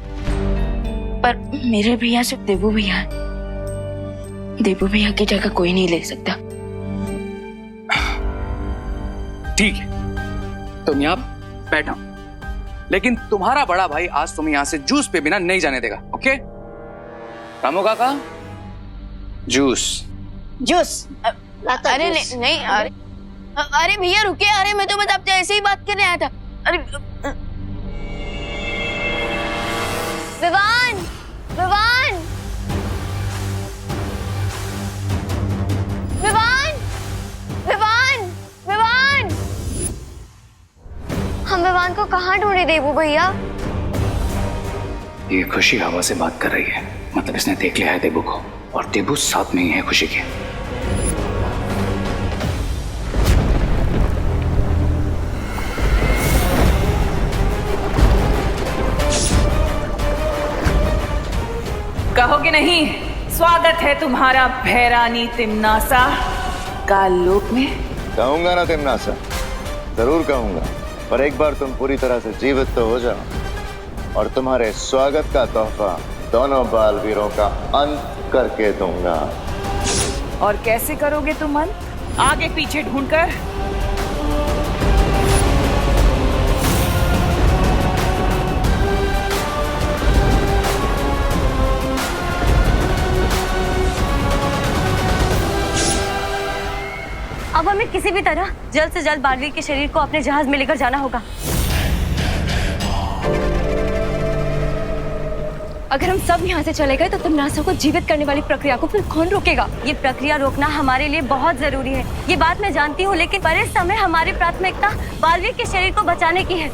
पर मेरे भैया सिर्फ देबू भैया है। देबू भैया की जगह कोई नहीं ले सकता। ठीक है, तुम यहाँ बैठो, लेकिन तुम्हारा बड़ा भाई आज तुम्हें यहाँ से जूस पे बिना नहीं जाने देगा। ओके रामू काका, जूस। अरे नहीं, अरे भैया रुके। अरे मैं तो बस आपसे ऐसे ही बात करने आया था। अरे विवान, हम विवान को कहाँ ढूंढे देबू भैया? ये खुशी हवा से बात कर रही है, मतलब इसने देख लिया है देबू को, और देबू साथ में ही है खुशी के। कहोगे नहीं, स्वागत है तुम्हारा भैरानी तिमनासा काल लोक में। कहूंगा ना तिमनासा, जरूर कहूंगा, पर एक बार तुम पूरी तरह से जीवित तो हो जाओ और तुम्हारे स्वागत का तोहफा दोनों बालवीरों का अंत करके दूंगा। और कैसे करोगे तुम अंत? आगे पीछे ढूंढकर? अब हमें किसी भी तरह जल्द से जल्द बालवीर के शरीर को अपने जहाज में लेकर जाना होगा। अगर हम सब यहाँ से चले गए तो तिमनासा को जीवित करने वाली प्रक्रिया को फिर कौन रोकेगा? ये प्रक्रिया रोकना हमारे लिए बहुत जरूरी है, ये बात मैं जानती हूँ, लेकिन पर इस समय हमारी प्राथमिकता बालवीर के शरीर को बचाने की है।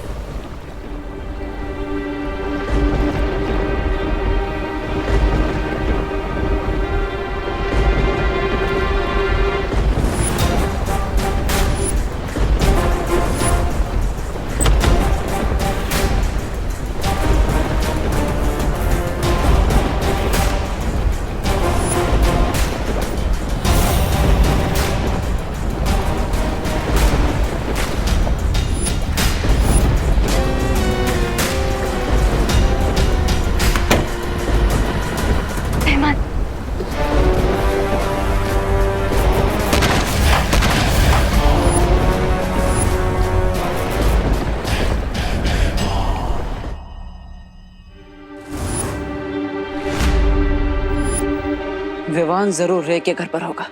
विवान जरूर रे के घर पर होगा।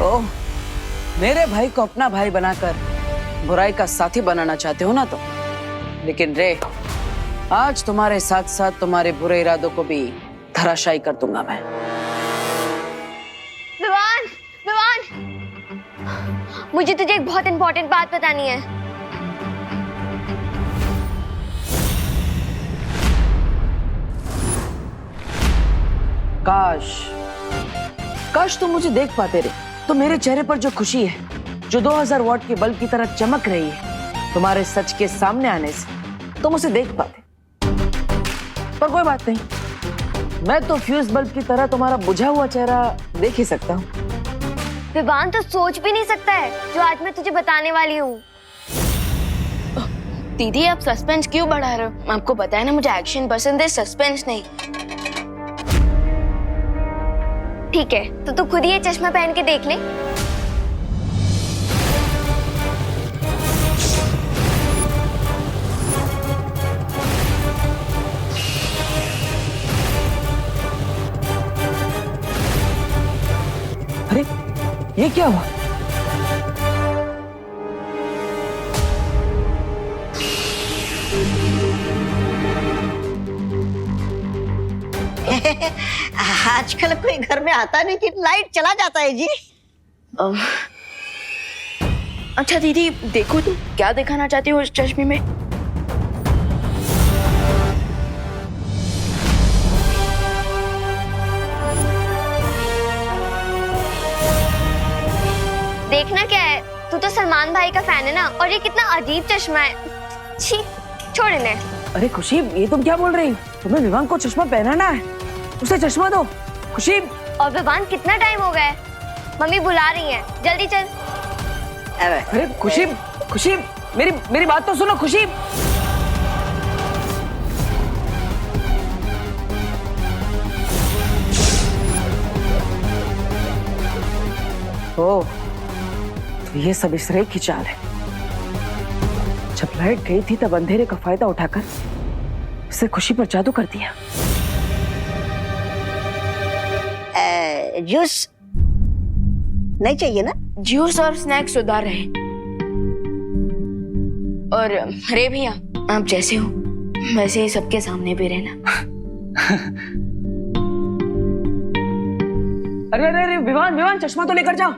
ओह, मेरे भाई को अपना भाई बनाकर बुराई का साथी बनाना चाहते हो ना तो, लेकिन रे आज तुम्हारे साथ साथ तुम्हारे बुरे इरादों को भी धराशायी कर दूंगा मैं। विवान, विवान, मुझे तुझे एक बहुत इंपॉर्टेंट बात बतानी है। काश तुम मुझे देख पाते रे, तो मेरे चेहरे पर जो खुशी है, जो 2000 वॉट के बल्ब की तरह चमक रही है तुम्हारे सच के सामने आने से, तुम उसे देख पाते। पर कोई बात नहीं, मैं तो फ्यूज बल्ब की तरह तुम्हारा बुझा हुआ चेहरा देख ही सकता हूँ। विवान तो सोच भी नहीं सकता है जो आज मैं तुझे बताने वाली हूँ। दीदी आप सस्पेंस क्यों बढ़ा रहे हो? आपको पता है ना मुझे एक्शन पसंद है, सस्पेंस नहीं। ठीक है, तो तू खुद ही ये चश्मा पहन के देख ले। अरे ये क्या हुआ? आजकल कोई घर में आता नहीं कि लाइट चला जाता है जी। अच्छा दीदी देखो, तुम क्या दिखाना चाहती हो इस चश्मे में? देखना क्या है, तू तो सलमान भाई का फैन है ना, और ये कितना अजीब चश्मा है। छी, छोड़ इन्हें। अरे खुशी, ये तुम क्या बोल रही हो? तुम्हें विवान को चश्मा पहनाना है, उसे चश्मा दो। खुशी। और विवान कितना टाइम हो गया है? मम्मी बुला रही है, जल्दी चल। अरे खुशी, खुशी मेरी बात तो सुनो खुशी। ओह, तो ये सब इस रेख की चाल है। जब लाइट गई थी तब अंधेरे का फायदा उठाकर उससे खुशी पर जादू कर दिया। जूस नहीं चाहिए ना? जूस और स्नैक्स उधार रहे। और अरे भैया, आप जैसे हो वैसे ही सबके सामने भी रहना। अरे अरे अरे विवान चश्मा तो लेकर जाओ।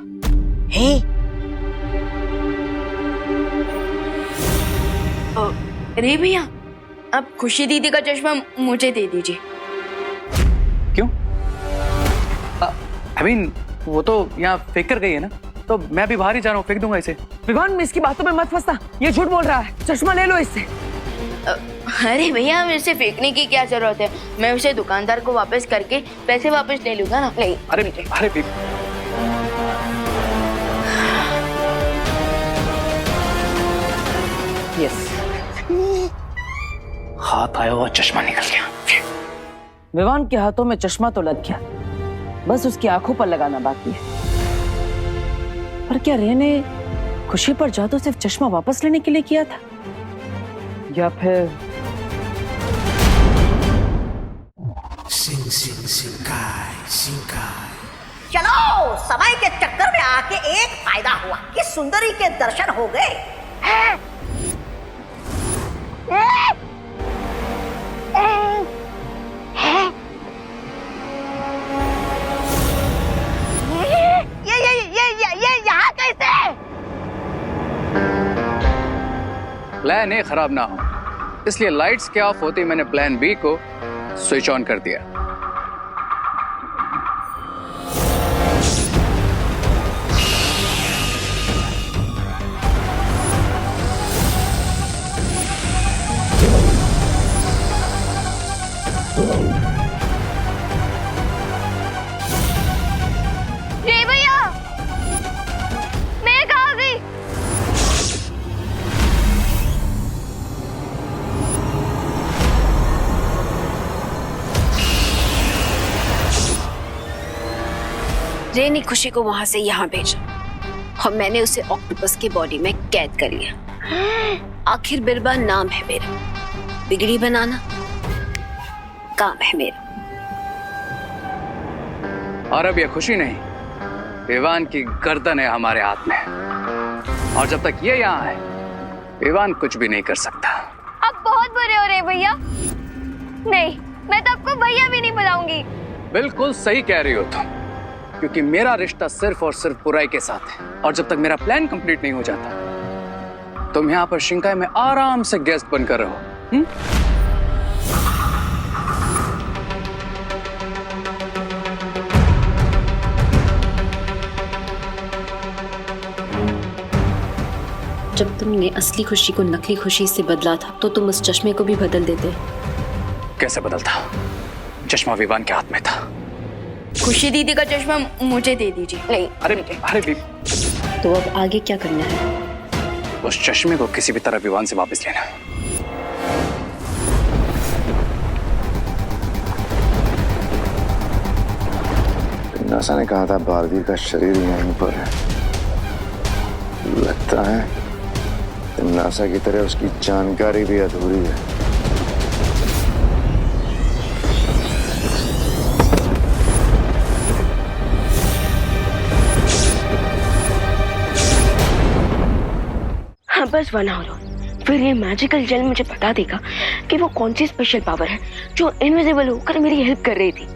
हे अरे भैया, आप खुशी दीदी का चश्मा मुझे दे दीजिए। क्यों? I mean, वो तो यहाँ फेंक कर गई है ना, तो मैं अभी बाहर ही जा रहा हूँ, फेंक दूंगा इसे। विवान, मैं इसकी बातों में मत फंसना, ये झूठ बोल रहा है। चश्मा ले लो इससे। अरे भैया, इसे फेंकने की क्या जरूरत है? मैं उसे दुकानदार को वापस करके पैसे वापस ले लूंगा ना। नहीं, अरे यस, हाथ आया हुआ चश्मा निकल गया। विवान के हाथों में चश्मा तो लग गया, बस उसकी आंखों पर लगाना बाकी है। पर क्या रे ने खुशी पर जादू सिर्फ चश्मा वापस लेने के लिए किया था, या फिर चलो, समय के चक्कर में आके एक फायदा हुआ कि सुंदरी के दर्शन हो गए। ये यहाँ कैसे? प्लान ए खराब ना हो, इसलिए लाइट्स के ऑफ होते ही मैंने प्लान बी को स्विच ऑन कर दिया। रे ने खुशी को वहां से यहाँ भेजा और मैंने उसे ऑक्टोपस की बॉडी में कैद कर लिया। आखिर बिरबा नाम है मेरा, बिगड़ी बनाना काम है मेरा। और अब ये खुशी नहीं, विवान की गर्दन है हमारे हाथ में, और जब तक ये यहाँ है विवान कुछ भी नहीं कर सकता। आप बहुत बुरे हो रहे हैं भैया। नहीं, मैं तो आपको भैया भी नहीं बुलाऊंगी। बिल्कुल सही कह रही हो तुम, क्योंकि मेरा रिश्ता सिर्फ और सिर्फ बुराई के साथ है, और जब तक मेरा प्लान कंप्लीट नहीं हो जाता तुम यहाँ पर शिंकाई में आराम से गेस्ट बनकर रहो। जब तुमने असली खुशी को नकली खुशी से बदला था तो तुम उस चश्मे को भी बदल देते। कैसे बदलता? चश्मा विवान के हाथ में था। खुशी दीदी का चश्मा मुझे दे दीजिए। नहीं। अरे तो अब आगे क्या करना है? उस चश्मे को किसी भी तरह विवान से वापस लेना। नासा ने कहा था बालवीर का शरीर यहीं पर है। लगता है नासा की तरह उसकी जानकारी भी अधूरी है। हाँ बस 1 आवर, फिर ये मैजिकल जेल मुझे बता देगा कि वो कौन सी स्पेशल पावर है जो इनविजिबल होकर मेरी हेल्प कर रही थी।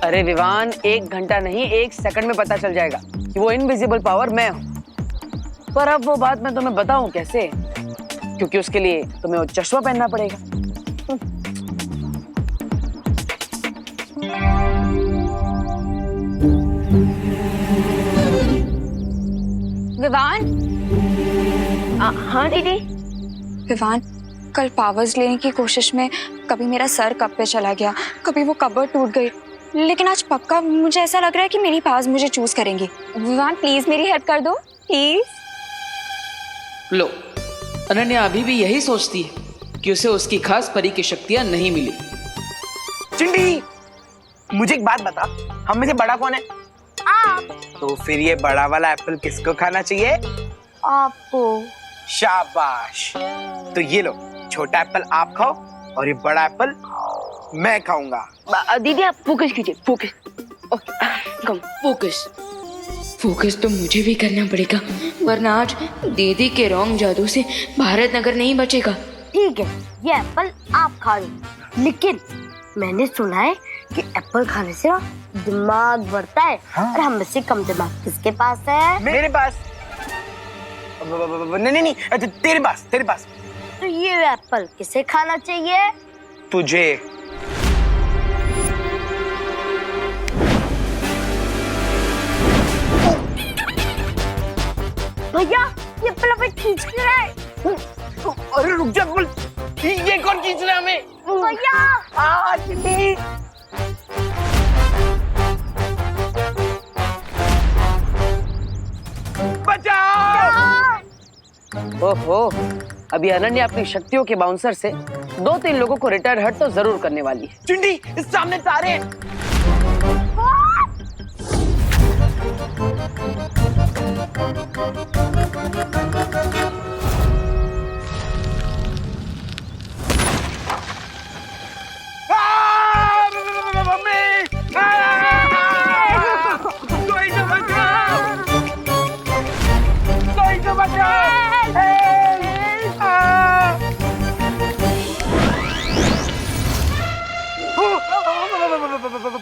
अरे विवान, 1 घंटा नहीं 1 सेकंड में पता चल जाएगा कि वो इनविजिबल पावर मैं हूँ। पर अब वो बात मैं तुम्हें बताऊं कैसे, क्योंकि उसके लिए तुम्हें वो चश्मा पहनना पड़ेगा। विवान। हाँ दीदी। विवान, कल पावर्स लेने की कोशिश में कभी मेरा सर कप पे चला गया, कभी वो कबर टूट गई, लेकिन आज पक्का मुझे ऐसा लग रहा है कि मेरी पावर्स मुझे चूज करेंगी। विवान प्लीज मेरी हेल्प कर दो प्लीज। लो, अनन्या अभी भी यही सोचती है कि उसे उसकी खास परी की शक्तियां नहीं मिली। चिंटी, मुझे एक बात बता, हम में से बड़ा कौन है? आप। तो फिर ये बड़ा वाला एप्पल किसको खाना चाहिए? आपको। शाबाश। तो ये लो, छोटा एप्पल आप खाओ और ये बड़ा एप्पल मैं खाऊंगा। दीदी आप फोकस कीजिए, फोकस। कम फोकस। फोकस तो मुझे भी करना पड़ेगा, वरना आज दीदी के रॉन्ग जादू से भारत नगर नहीं बचेगा। ठीक है, ये एप्पल आप खा लो, लेकिन मैंने सुना है कि एप्पल खाने से ना दिमाग बढ़ता है। हाँ? और हम में से कम दिमाग किसके पास है? मेरे पास। नहीं, तेरे पास। तो ये एप्पल किसे खाना चाहिए? तुझे। भैया, ये एप्पल हमें खींच क्यों रहा है? अरे रुक जा, ये कौन खींच रहा है हमें? भैया। चिंटी। बचाओ! ओहो, अभी अनन्या अपनी शक्तियों के बाउंसर से 2-3 लोगों को रिटायर हट तो जरूर करने वाली है। चिंटी, इस सामने तारे हैं।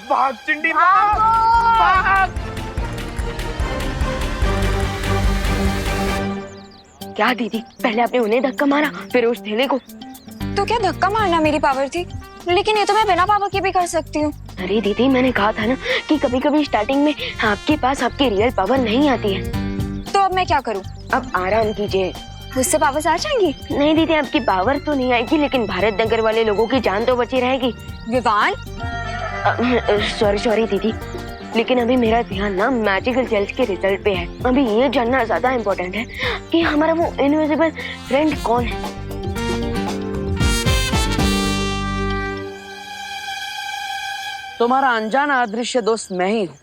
भाग चिंटी, भाग। क्या दीदी, पहले आपने उन्हें धक्का मारा, फिर उस थैले को। तो क्या धक्का मारना मेरी पावर थी? लेकिन ये तो मैं बिना पावर के भी कर सकती हूँ। अरे दीदी, मैंने कहा था ना कि कभी कभी स्टार्टिंग में आपके पास आपकी रियल पावर नहीं आती है। तो अब मैं क्या करूँ? अब आराम कीजिए, मुझसे पावर्स आ जाएंगी? नहीं दीदी, आपकी पावर तो नहीं आएगी, लेकिन भारत नगर वाले लोगों की जान तो बची रहेगी। विवान, सॉरी दीदी, लेकिन अभी मेरा ध्यान ना मैजिकल जेल्स के रिजल्ट पे है। अभी ये जानना ज्यादा इम्पोर्टेंट है कि हमारा वो इनविजिबल फ्रेंड कौन है। तुम्हारा अनजाना अदृश्य दोस्त मैं ही हूँ।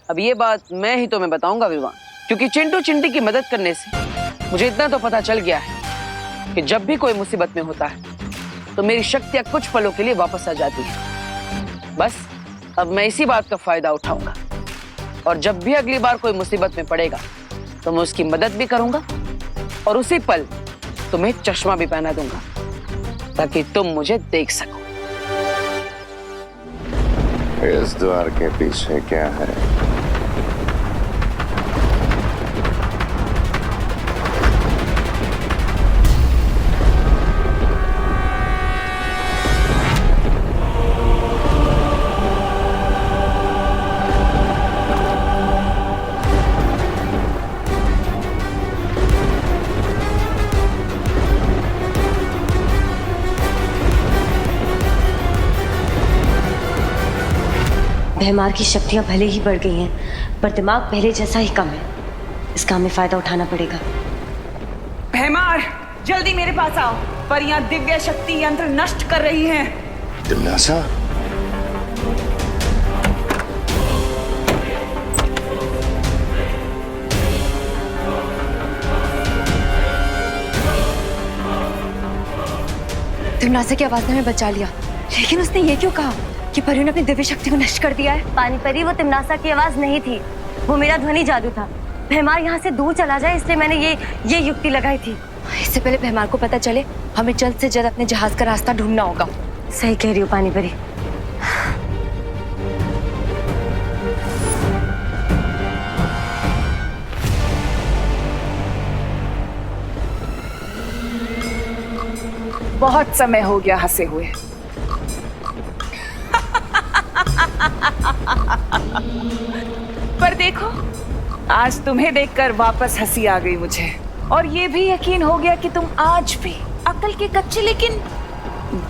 अब ये बात मैं ही तुम्हें बताऊंगा विवान, क्योंकि चिंटू चिंटी की मदद करने से मुझे इतना तो पता चल गया है कि जब भी कोई मुसीबत में होता है तो मेरी शक्तियां कुछ पलों के लिए वापस आ जाती है। बस अब मैं इसी बात का फायदा उठाऊंगा और जब भी अगली बार कोई मुसीबत में पड़ेगा तो मैं उसकी मदद भी करूंगा और उसी पल तुम्हें चश्मा भी पहना दूंगा ताकि तुम मुझे देख सको। इस द्वार के पीछे क्या है? भैमार की शक्तियां भले ही बढ़ गई हैं, पर दिमाग पहले जैसा ही कम है। इसका हमें फायदा उठाना पड़ेगा। भैमार, जल्दी मेरे पास आओ। परियां दिव्य शक्ति यंत्र नष्ट कर रही हैं। तिम्नासा, तिम्नासा की आवाज ने हमें बचा लिया, लेकिन उसने ये क्यों कहा कि परियों ने अपनी दिव्य शक्ति को नष्ट कर दिया है? पानी परी, वो तिम्नासा की आवाज नहीं थी, वो मेरा ध्वनि जादू था। भैमार यहाँ से दूर चला जाए इसलिए मैंने ये युक्ति लगाई थी। इससे पहले भैमार को पता चले हमें जल्द से जल्द अपने जहाज का रास्ता ढूंढना होगा। सही कह रही हो पानी परी। बहुत समय हो गया हंसे हुए। पर देखो, आज तुम्हें देखकर वापस हंसी आ गई मुझे, और ये भी यकीन हो गया कि तुम आज भी अकल के कच्चे लेकिन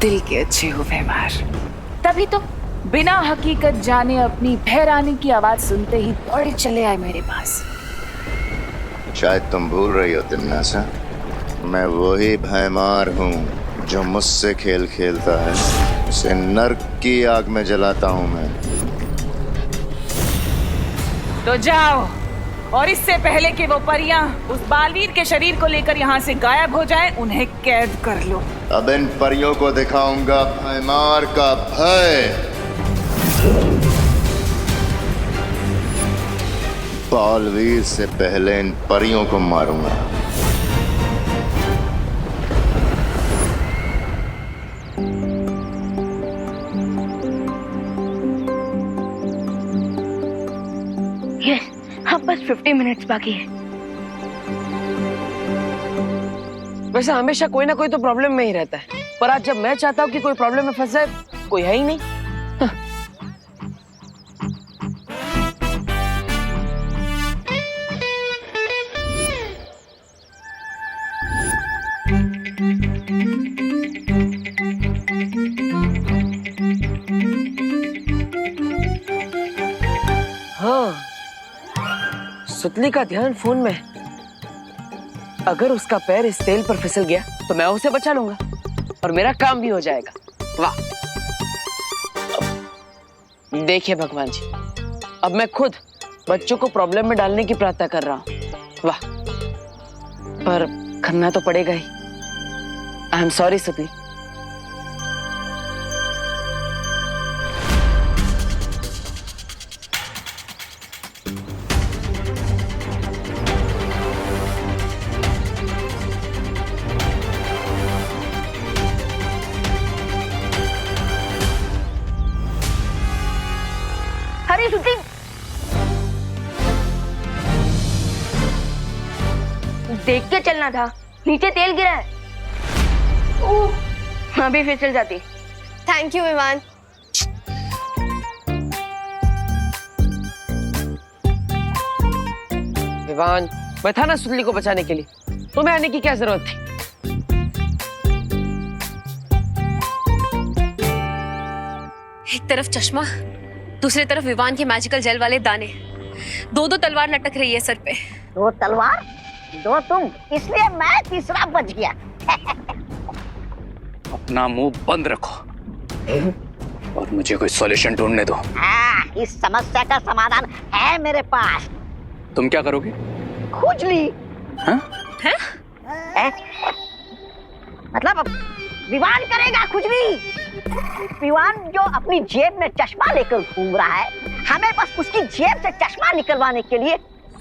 दिल के अच्छे हो भैमार। तभी तो बिना हकीकत जाने अपनी भैरानी की आवाज सुनते ही दौड़े चले आए मेरे पास। शायद तुम भूल रही हो तिम्नासा, मैं वही भैमार हूँ जो मुझसे खेल खेलता है, उसे नर्क की आग में जलाता हूँ मैं। तो जाओ, और इससे पहले कि वो परियां उस बालवीर के शरीर को लेकर यहाँ से गायब हो जाएं, उन्हें कैद कर लो। अब इन परियों को दिखाऊंगा भैमार का भय। बालवीर से पहले इन परियों को मारूंगा। अब बस 50 मिनट्स बाकी है। वैसे हमेशा कोई ना कोई तो प्रॉब्लम में ही रहता है, पर आज जब मैं चाहता हूँ कि कोई प्रॉब्लम में फंस जाए, कोई है ही नहीं। हाँ, सुतली का ध्यान फोन में। अगर उसका पैर इस तेल पर फिसल गया तो मैं उसे बचा लूंगा और मेरा काम भी हो जाएगा। वाह, देखिए भगवान जी, अब मैं खुद बच्चों को प्रॉब्लम में डालने की प्रार्थना कर रहा हूँ। वाह, पर करना तो पड़ेगा ही। आई एम सॉरी सुतली। अरे सुतली, देख के चलना था, नीचे तेल गिरा है। अभी फिसल जाती। Thank you Vivaan. विवान, मैं था ना सुतली को बचाने के लिए, तुम्हें आने की क्या जरूरत थी? एक तरफ चश्मा, दूसरी तरफ विवान के मैजिकल जेल वाले दाने, दो तलवार लटक रही है सर पे। दो तलवार, दो तुम, इसलिए मैं तीसरा बच गया। अपना मुंह बंद रखो और मुझे कोई सॉल्यूशन ढूंढने दो। इस समस्या का समाधान है मेरे पास। तुम क्या करोगे? खुजली। हाँ? हैं? मतलब अब विवान करेगा खुजली। विवान जो अपनी जेब में चश्मा लेकर घूम रहा है, हमें बस उसकी जेब से चश्मा निकलवाने के लिए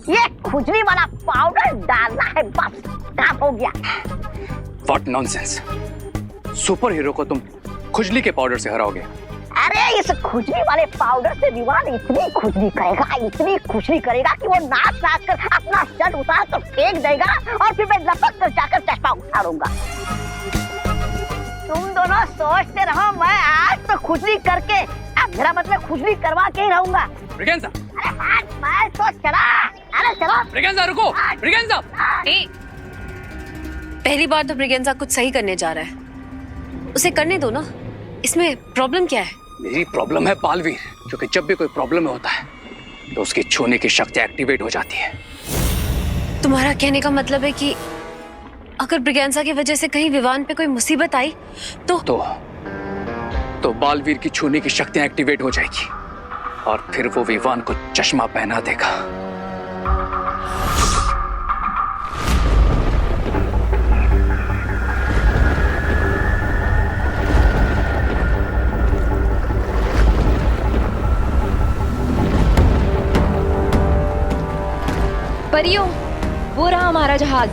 ये खुजली वाला पाउडर डालना है, बस काम हो गया। What nonsense! सुपर हीरो को तुम खुजली के पाउडर से हराओगे? अरे इस खुजली वाले पाउडर से विवान इतनी खुजली करेगा कि वो नाच कर अपना शर्ट उतार कर फेंक देगा और फिर मैं लपक कर जाकर चश्मा उतारूंगा। तुम दोनों सोचते रहो, मैं आज तो खुजली करके अब मेरा मतलब खुजली करवा के ही रहूंगा। ब्रिगेंजा! अरे मैं तो चला। अरे चलो ब्रिगेंजा, रुको। ब्रिगेंजा! पहली बार तो ब्रिगेंजा कुछ सही करने जा रहा है, उसे करने दो ना। इसमें प्रॉब्लम क्या है? मेरी प्रॉब्लम है बालवीर, क्योंकि जब भी कोई प्रॉब्लम होता है तो उसकी छूने की शक्ति एक्टिवेट हो जाती है। तुम्हारा कहने का मतलब है कि अगर ब्रिगेंजा की वजह से कहीं विवान पे कोई मुसीबत आई तो बालवीर की छूने की शक्तियां एक्टिवेट हो जाएगी और फिर वो विवान को चश्मा पहना देगा। परियों, वो रहा हमारा जहाज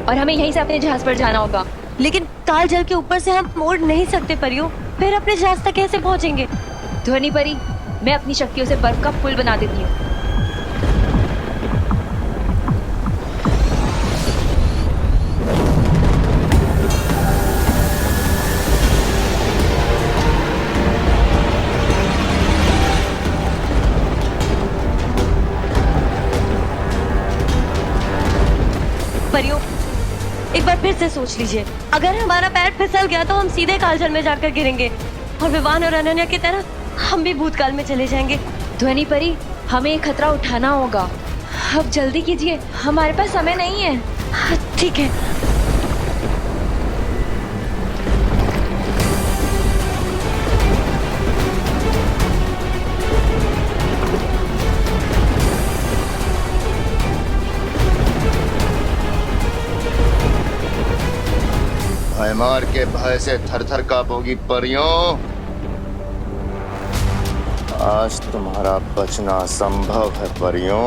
और हमें यहीं से अपने जहाज पर जाना होगा। लेकिन काल जल के ऊपर से हम मोड़ नहीं सकते परियों, फिर अपने जहाज तक कैसे पहुंचेंगे? ध्वनि परी, मैं अपनी शक्तियों से बर्फ का पुल बना देती हूँ। परियों, एक बार फिर से सोच लीजिए, अगर हमारा पैर फिसल गया तो हम सीधे कालजल में जाकर गिरेंगे और विवान और अनन्या की तरह हम भी भूतकाल में चले जाएंगे। ध्वनि परी, हमें ये खतरा उठाना होगा। अब जल्दी कीजिए, हमारे पास समय नहीं है। ठीक है। भयमार के भय से थर-थर कांपोगी परियों। आज तुम्हारा बचना असंभव है परियों।